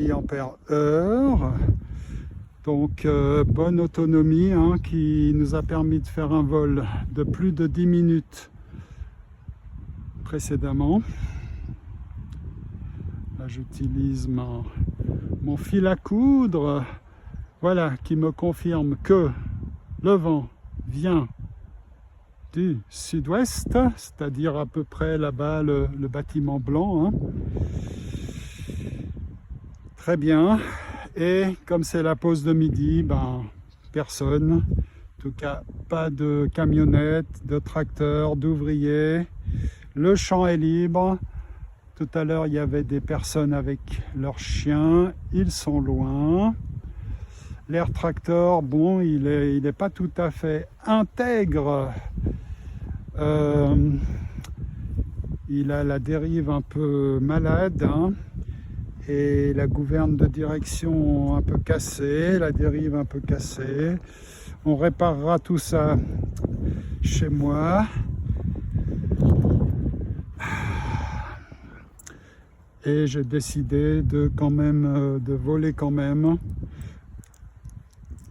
S1: donc bonne autonomie qui nous a permis de faire un vol de plus de 10 minutes précédemment. Là j'utilise mon fil à coudre, voilà, qui me confirme que le vent vient du sud-ouest, c'est-à-dire à peu près là-bas le bâtiment blanc. Très bien. Et comme c'est la pause de midi, personne, en tout cas pas de camionnette, de tracteur, d'ouvriers. Le champ est libre. Tout à l'heure, il y avait des personnes avec leurs chiens. Ils sont loin. L'Air Tractor, bon, il est pas tout à fait intègre. Il a la dérive un peu malade, et la gouverne de direction un peu cassée, la dérive un peu cassée. On réparera tout ça chez moi. Et j'ai décidé de voler quand même,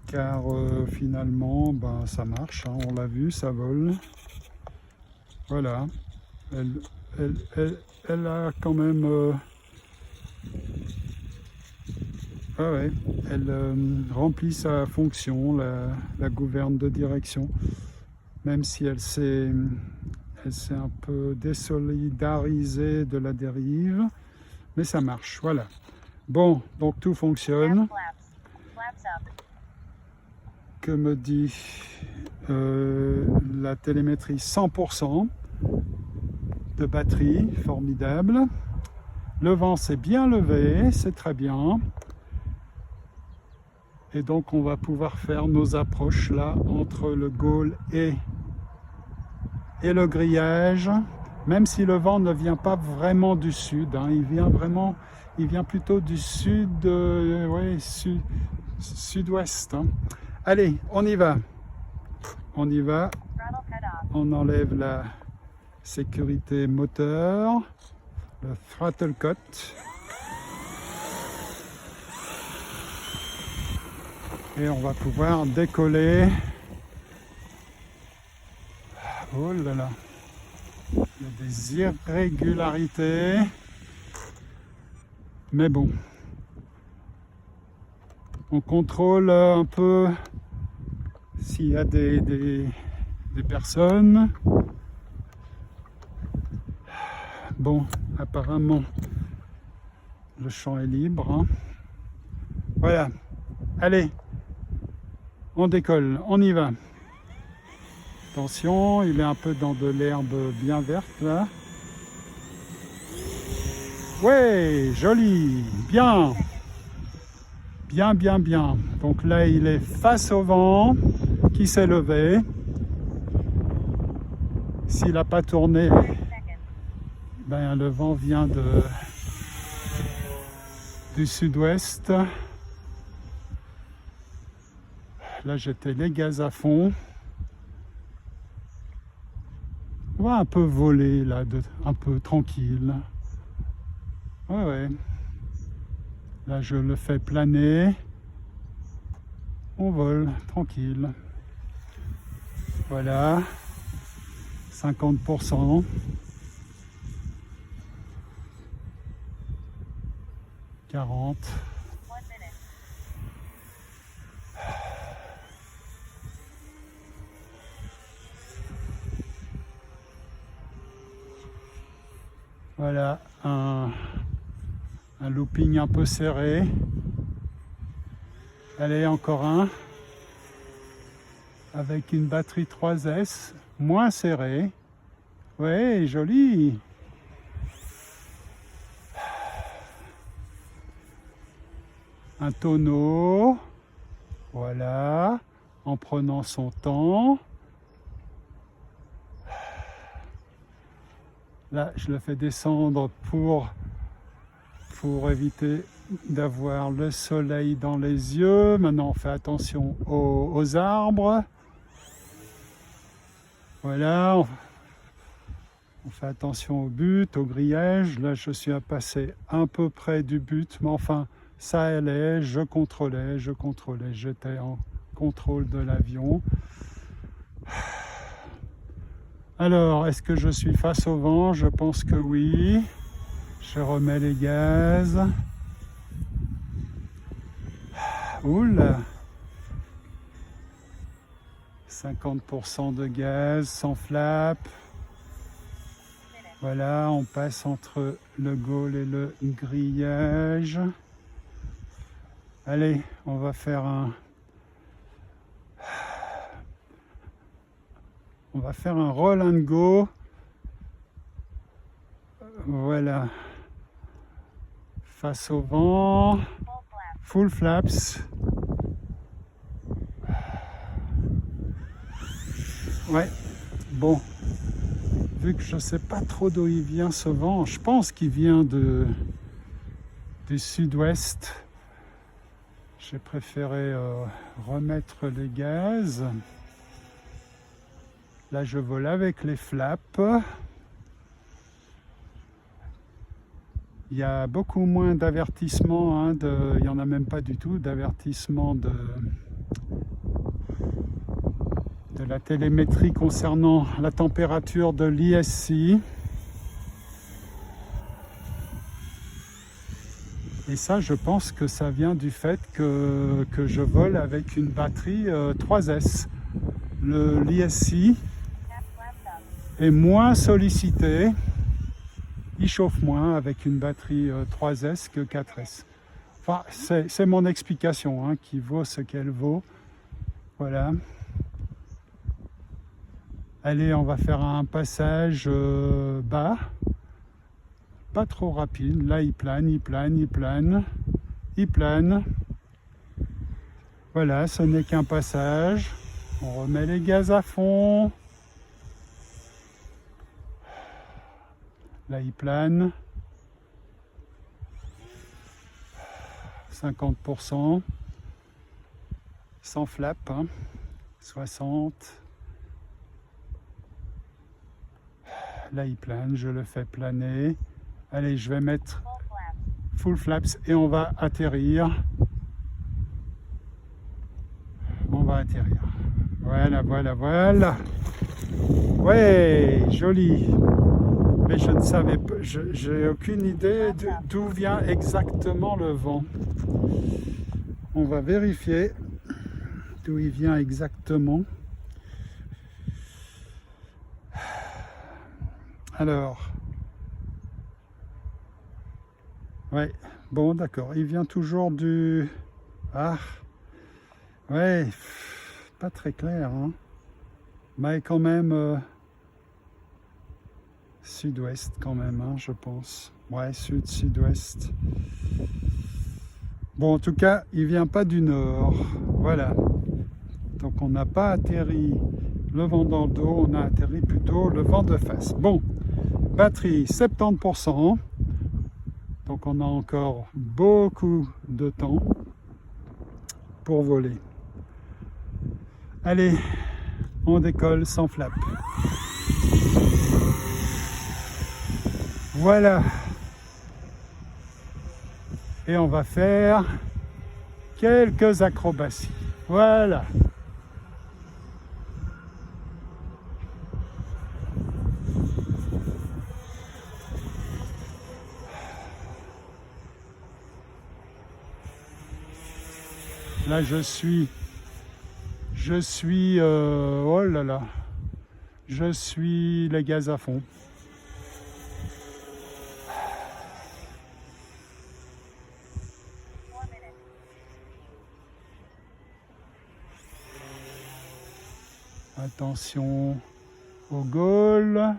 S1: car finalement ça marche, on l'a vu, ça vole. Voilà, elle a quand même elle remplit sa fonction, la gouverne de direction, même si elle s'est un peu désolidarisée de la dérive, mais ça marche, voilà. Bon, donc tout fonctionne. Que me dit la télémétrie? 100% de batterie, formidable. Le vent s'est bien levé, c'est très bien. Et donc on va pouvoir faire nos approches là entre le Gaulle et le grillage. Même si le vent ne vient pas vraiment du sud, hein, il vient plutôt du sud, ouais, sud-ouest. Hein. Allez, on y va. On y va.
S2: Throttle cut off.
S1: On enlève la sécurité moteur, le throttle cut. Et on va pouvoir décoller. Oh là là, il y a des irrégularités. Mais bon, on contrôle un peu s'il y a des personnes. Bon, apparemment, le champ est libre. Hein. Voilà, allez, on décolle, on y va. Attention, il est un peu dans de l'herbe bien verte là. Ouais, joli, bien. Bien, bien, bien. Donc là, il est face au vent qui s'est levé. S'il n'a pas tourné,
S2: 30 seconds.
S1: ben, le vent vient du sud-ouest. Là, j'étais les gaz à fond. On va un peu voler là, un peu tranquille. Ouais, ouais. Là, je le fais planer. On vole tranquille. Voilà. 50%. 40.
S2: 1 minute.
S1: Voilà, un looping un peu serré. Allez, encore un. Avec une batterie 3S, moins serrée. Ouais, joli. Un tonneau. Voilà, en prenant son temps. Là, je le fais descendre pour éviter d'avoir le soleil dans les yeux. Maintenant, on fait attention aux arbres. Voilà, on fait attention au but, au grillage. Là, je suis passé un peu près du but, mais enfin, ça allait, je contrôlais. J'étais en contrôle de l'avion. Alors, est-ce que je suis face au vent? Je pense que oui. Je remets les gaz. Oula! 50% de gaz, sans flap. Voilà, on passe entre le gaulle et le grillage. Allez, on va faire un roll and go. Voilà. Face au vent.
S2: Full flap.
S1: Full flaps. Ouais, bon. Vu que je ne sais pas trop d'où il vient ce vent, je pense qu'il vient du sud-ouest. J'ai préféré remettre les gaz. Là, je vole avec les flaps. Il y a beaucoup moins d'avertissements, hein, il n'y en a même pas du tout d'avertissements de la télémétrie concernant la température de l'ISC. Et ça, je pense que ça vient du fait que je vole avec une batterie 3S. L'ISC
S2: Cap flaps up.
S1: est moins sollicité. Il chauffe moins avec une batterie 3S que 4S. Enfin, c'est mon explication, hein, qui vaut ce qu'elle vaut. Voilà. Allez, on va faire un passage bas. Pas trop rapide. Là, il plane. Voilà, ce n'est qu'un passage. On remet les gaz à fond. Là, il plane. 50%. Sans flap. Hein. 60. Là, il plane. Je le fais planer. Allez, je vais mettre
S2: Full
S1: full
S2: flaps.
S1: flaps et on va atterrir. On va atterrir. Voilà, voilà, voilà. Ouais, joli. Mais je ne savais pas, j'ai aucune idée d'où vient exactement le vent. On va vérifier d'où il vient exactement. Alors, ouais, bon, d'accord. Il vient toujours du... Ah, ouais, pas très clair, hein. Mais quand même... Sud-ouest quand même, hein, je pense. Ouais, sud-sud-ouest. Bon, en tout cas, il vient pas du nord. Voilà. Donc, on n'a pas atterri le vent dans le dos, on a atterri plutôt le vent de face. Bon, batterie 70%. Donc, on a encore beaucoup de temps pour voler. Allez, on décolle sans flap. Voilà. Et on va faire quelques acrobaties. Voilà. Là, je suis, oh là là, je suis les gaz à fond. Attention au goal,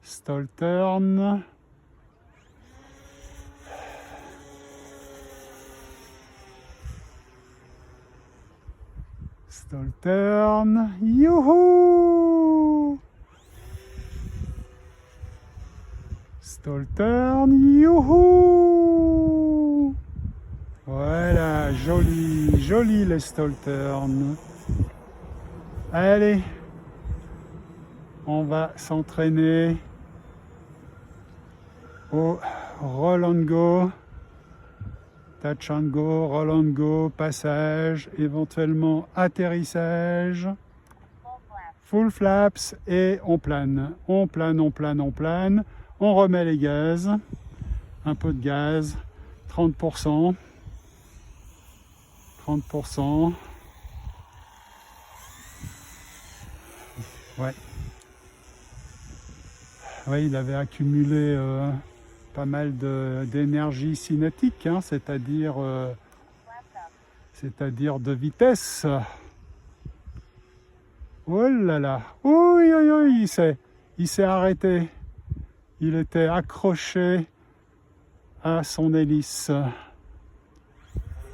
S1: stall turn. Stall turn, youhou! Stall turn, youhou! Voilà, joli, joli les stall turn. Allez, on va s'entraîner au roll and go, touch and go, roll and go, passage, éventuellement atterrissage,
S2: Full
S1: full
S2: flaps.
S1: flaps et on plane. On plane, on plane, on plane. On remet les gaz, un peu de gaz, 30%, 30%. Ouais. Ouais, il avait accumulé pas mal d'énergie cinétique, hein, c'est-à-dire de vitesse. Oh là là, oui, oui, oui, il s'est arrêté. Il était accroché à son hélice.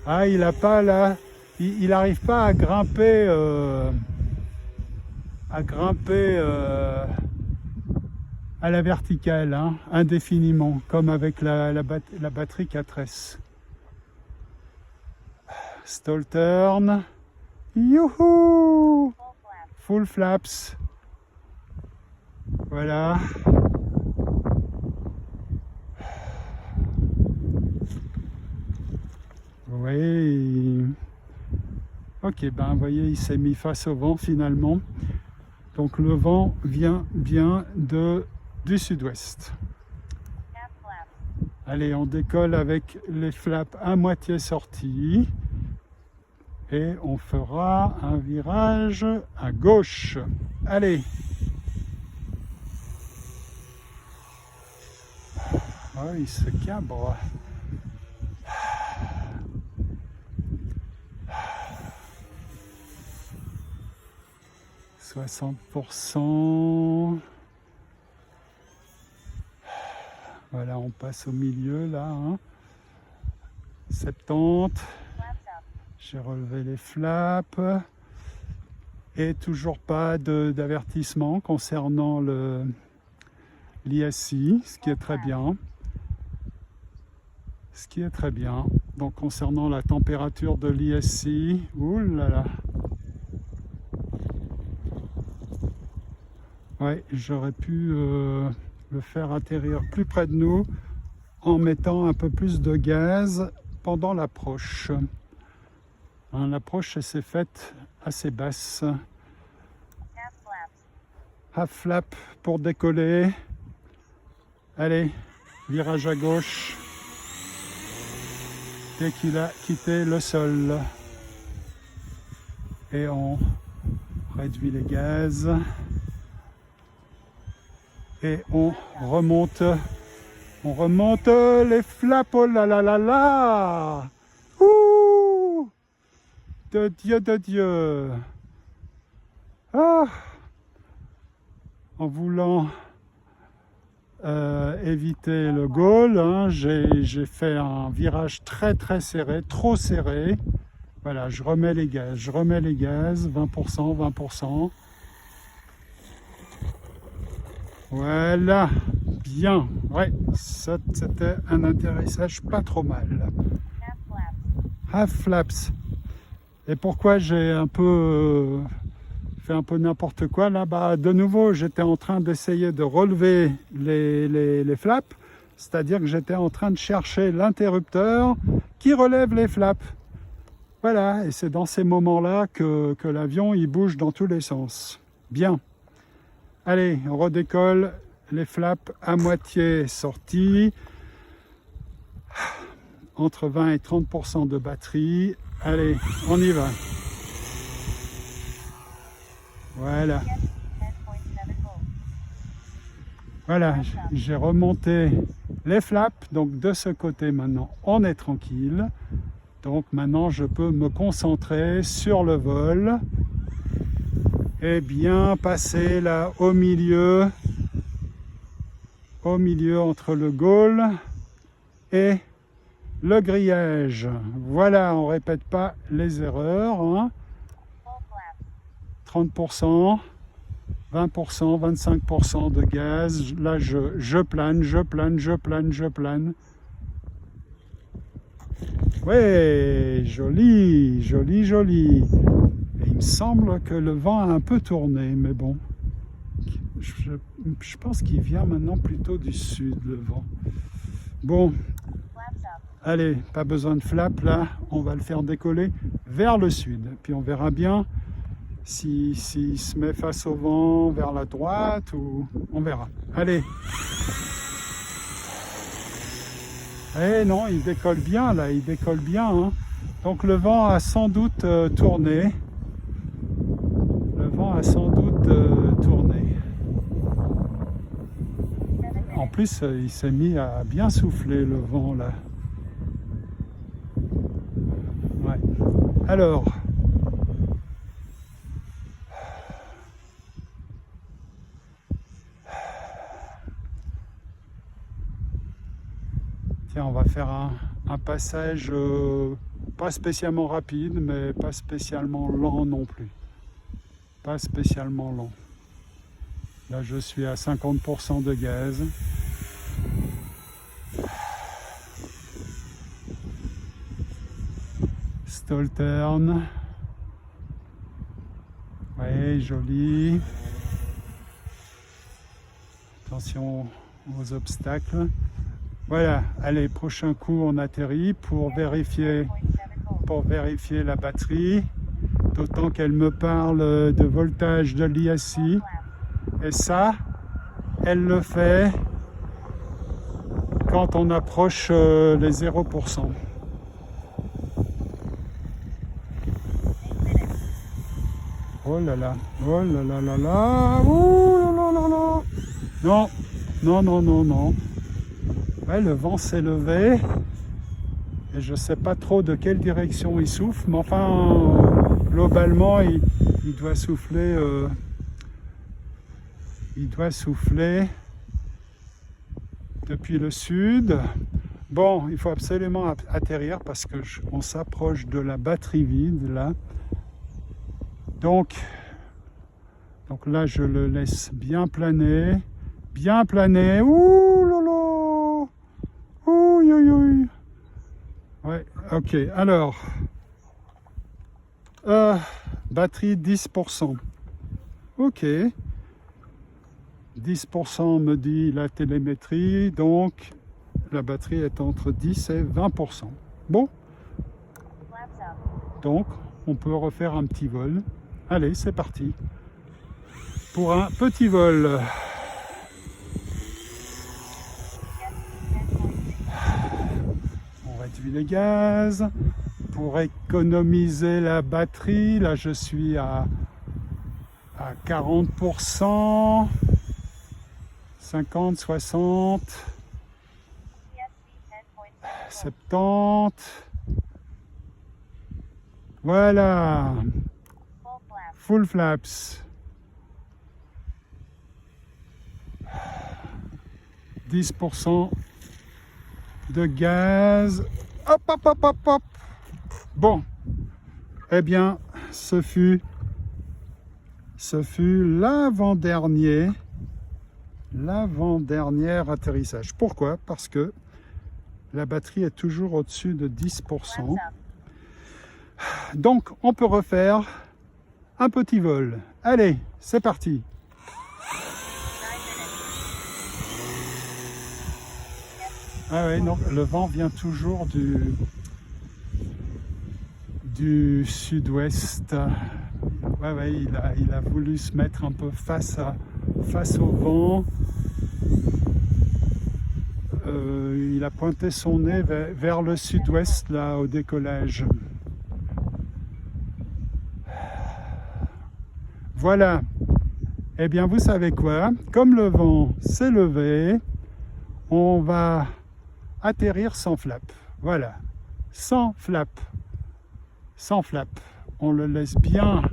S1: Ah, il a pas là, il n'arrive pas à grimper. À la verticale, hein, indéfiniment, comme avec la batterie 4S. Stall turn, youhou!
S2: Full
S1: Full
S2: flaps.
S1: flaps. Voilà. Oui. Ok, ben vous voyez, il s'est mis face au vent finalement. Donc le vent vient bien du sud-ouest.
S2: Half flaps.
S1: Allez, on décolle avec les flaps à moitié sortis. Et on fera un virage à gauche. Allez. Oh, il se cabre. 60%. Voilà, on passe au milieu là. Hein. 70. J'ai relevé les flaps. Et toujours pas d'avertissement concernant l'ISI, ce qui est très bien. Ce qui est très bien. Donc concernant la température de l'ISI, oulala. Ouais, j'aurais pu le faire atterrir plus près de nous en mettant un peu plus de gaz pendant l'approche. Hein, l'approche s'est faite assez basse.
S2: Half flaps.
S1: Half flap pour décoller. Allez, virage à gauche. Dès qu'il a quitté le sol. Et on réduit les gaz. Et on remonte les flaps. Oh là là là là! Ouh! De Dieu, de Dieu! Ah! En voulant éviter le goal, hein, j'ai fait un virage très très serré, trop serré. Voilà, je remets les gaz, 20%, 20%. Voilà, bien. Ouais, ça c'était un atterrissage pas trop mal.
S2: Half flaps.
S1: Half flaps. Et pourquoi j'ai un peu fait un peu n'importe quoi là? Bah, de nouveau, j'étais en train d'essayer de relever les flaps, c'est-à-dire que j'étais en train de chercher l'interrupteur qui relève les flaps. Voilà, et c'est dans ces moments-là que l'avion il bouge dans tous les sens. Bien. Allez, on redécolle, les flaps à moitié sortis, entre 20 et 30% de batterie. Allez, on y va. Voilà.
S2: 10.7 volts.
S1: Voilà, j'ai remonté les flaps, donc de ce côté maintenant on est tranquille. Donc maintenant je peux me concentrer sur le vol et bien passer là au milieu entre le goal et le grillage. Voilà, on répète pas les erreurs, hein.
S2: Full flaps.
S1: 30%, 20%, 25% de gaz. Là, je plane. Ouais, joli, joli, joli. Et il me semble que le vent a un peu tourné, mais bon. Je pense qu'il vient maintenant plutôt du sud, le vent. Bon,
S2: Flaps up.
S1: allez, pas besoin de flap là, on va le faire décoller vers le sud. Puis on verra bien s'il se met face au vent, vers la droite, ou on verra. Allez. Eh non, il décolle bien là, il décolle bien. Hein. Donc le vent a sans doute tourné. Le vent a sans doute tourné.
S2: 7 minutes.
S1: En plus, il s'est mis à bien souffler le vent là. Ouais. Alors, tiens, on va faire un passage pas spécialement rapide, mais pas spécialement lent non plus. Pas spécialement lent. Là, je suis à 50% de gaz. Stall turn. Oui, joli. Attention aux obstacles. Voilà, allez, prochain coup, on atterrit pour vérifier
S2: 7 volts.
S1: la batterie. D'autant qu'elle me parle de voltage de l'ISI. Et ça, elle le fait quand on approche les 0%.
S2: 8 minutes.
S1: Oh là là, oh là là là là, oh là là là là. Non, non, non, non, non. Ouais, le vent s'est levé. Et je ne sais pas trop de quelle direction il souffle, mais enfin, globalement, il doit souffler. Il doit souffler depuis le sud. Bon, il faut absolument atterrir parce que on s'approche de la batterie vide là. Donc là, je le laisse bien planer, Bien plané. Ouh là là. Ouh, ouh, ouh. Ouais, ok. Alors, batterie 10%. Ok. 10% me dit la télémétrie, donc la batterie est entre 10 et 20%. Bon,
S2: Flaps up.
S1: donc on peut refaire un petit vol. Allez, c'est parti. Pour un petit vol. On réduit les gaz. Pour économiser la batterie, là je suis à 40%, 50, 60,
S2: PSC 10.74.
S1: 70. Voilà,
S2: Full flap.
S1: full flaps. 10% de gaz. Hop, hop, hop, hop, hop. Bon, eh bien, ce fut l'avant-dernier atterrissage. Pourquoi? Parce que la batterie est toujours au-dessus de 10%.
S2: Flaps up.
S1: Donc, on peut refaire un petit vol. Allez, c'est parti.
S2: 9 minutes.
S1: Ah oui, non, le vent vient toujours du sud-ouest. Ouais, ouais, il a voulu se mettre un peu face au vent. Il a pointé son nez vers le sud-ouest, là, au décollage. Voilà. Eh bien, vous savez quoi? Comme le vent s'est levé, on va atterrir sans flap. Voilà. Sans flap. Sans flap. On le laisse bien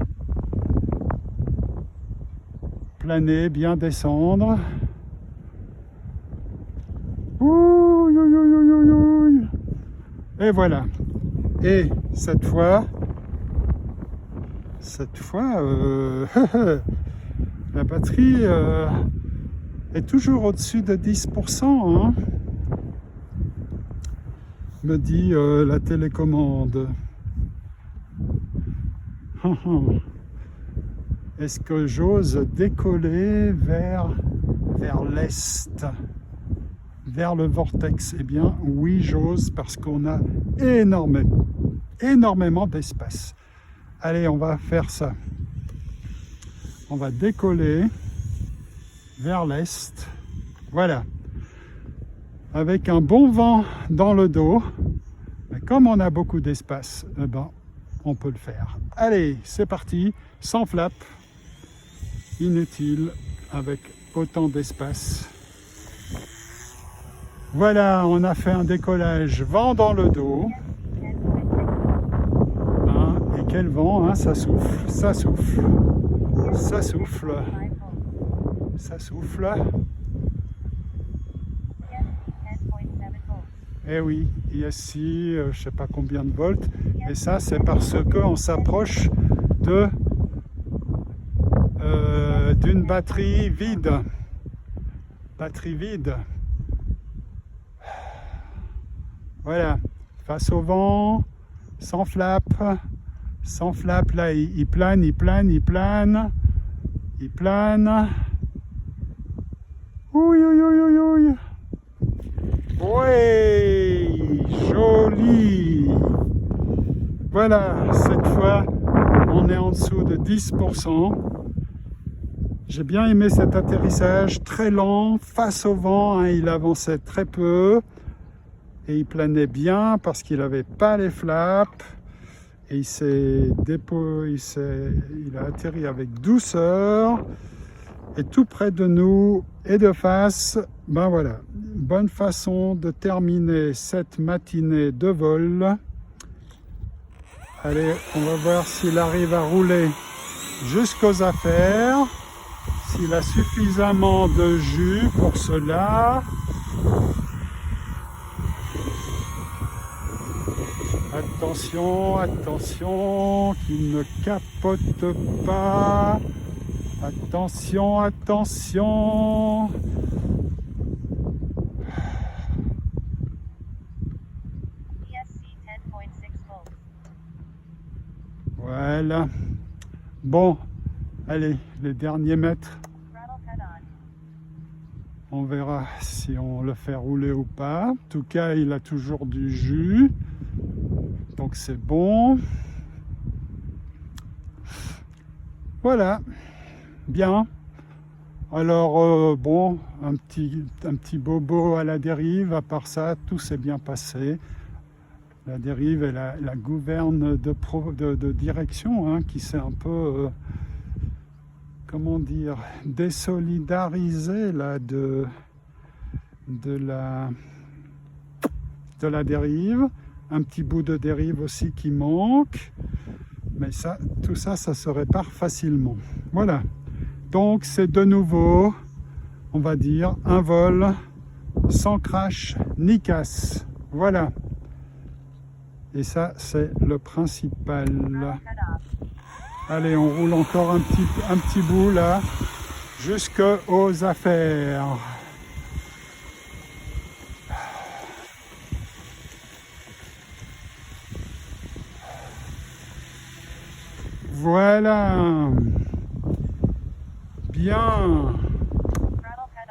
S1: planer, bien descendre. Ouh, ouh, ouh, ouh, ouh, ouh. Et voilà. Et cette fois, la batterie est toujours au-dessus de 10%, hein, me dit la télécommande. Est-ce que j'ose décoller vers l'est, vers le vortex? Eh bien, oui, j'ose, parce qu'on a énormément d'espace. Allez, on va faire ça. On va décoller vers l'est. Voilà. Avec un bon vent dans le dos. Mais comme on a beaucoup d'espace, eh ben, on peut le faire. Allez, c'est parti. Sans flap. Inutile avec autant d'espace. Voilà, on a fait un décollage vent dans le dos. Hein, et quel vent, hein, ça souffle, ça souffle, ça souffle, ça souffle. Eh oui, ici, je ne sais pas combien de volts. Et ça, c'est parce qu'on s'approche d'une batterie vide. Batterie vide. Voilà, face au vent, sans flap, là, il plane, il plane, il plane, il plane. Ouïe, ouïe, ouïe, ouïe. Ouais, joli. Voilà, cette fois, on est en dessous de 10%. J'ai bien aimé cet atterrissage, très lent, face au vent, hein, il avançait très peu. Et il planait bien parce qu'il n'avait pas les flaps. Et il a atterri avec douceur. Et tout près de nous et de face, ben voilà. Bonne façon de terminer cette matinée de vol. Allez, on va voir s'il arrive à rouler jusqu'aux affaires. S'il a suffisamment de jus pour cela. Attention, attention, qu'il ne capote pas. Attention, attention.
S2: ESC 10.6 volts.
S1: Voilà. Bon, allez, les derniers mètres.
S2: Throttle cut on.
S1: On verra si on le fait rouler ou pas. En tout cas, il a toujours du jus. Donc c'est bon. Voilà. Bien. Alors, bon, un petit bobo à la dérive. À part ça, tout s'est bien passé. La dérive et la gouverne de direction, hein, qui s'est un peu... comment dire, désolidarisé là, de la dérive. Un petit bout de dérive aussi qui manque. Mais ça, tout ça, ça se répare facilement. Voilà. Donc, c'est de nouveau, on va dire, un vol sans crash ni casse. Voilà. Et ça, c'est le principal.
S2: Throttle cut off.
S1: Allez, on roule encore un petit bout là, jusqu'aux affaires. Voilà. Bien.
S2: Throttle cut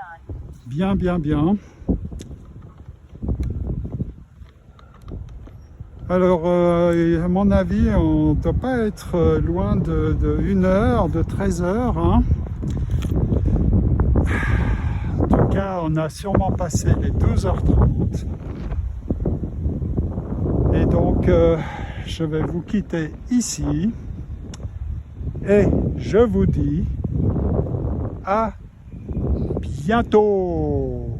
S2: on.
S1: Bien, bien, bien. Alors, à mon avis, on ne doit pas être loin de 1 heure, de 13 heures. Hein. En tout cas, on a sûrement passé les 12h30. Et donc, je vais vous quitter ici. Et je vous dis à bientôt.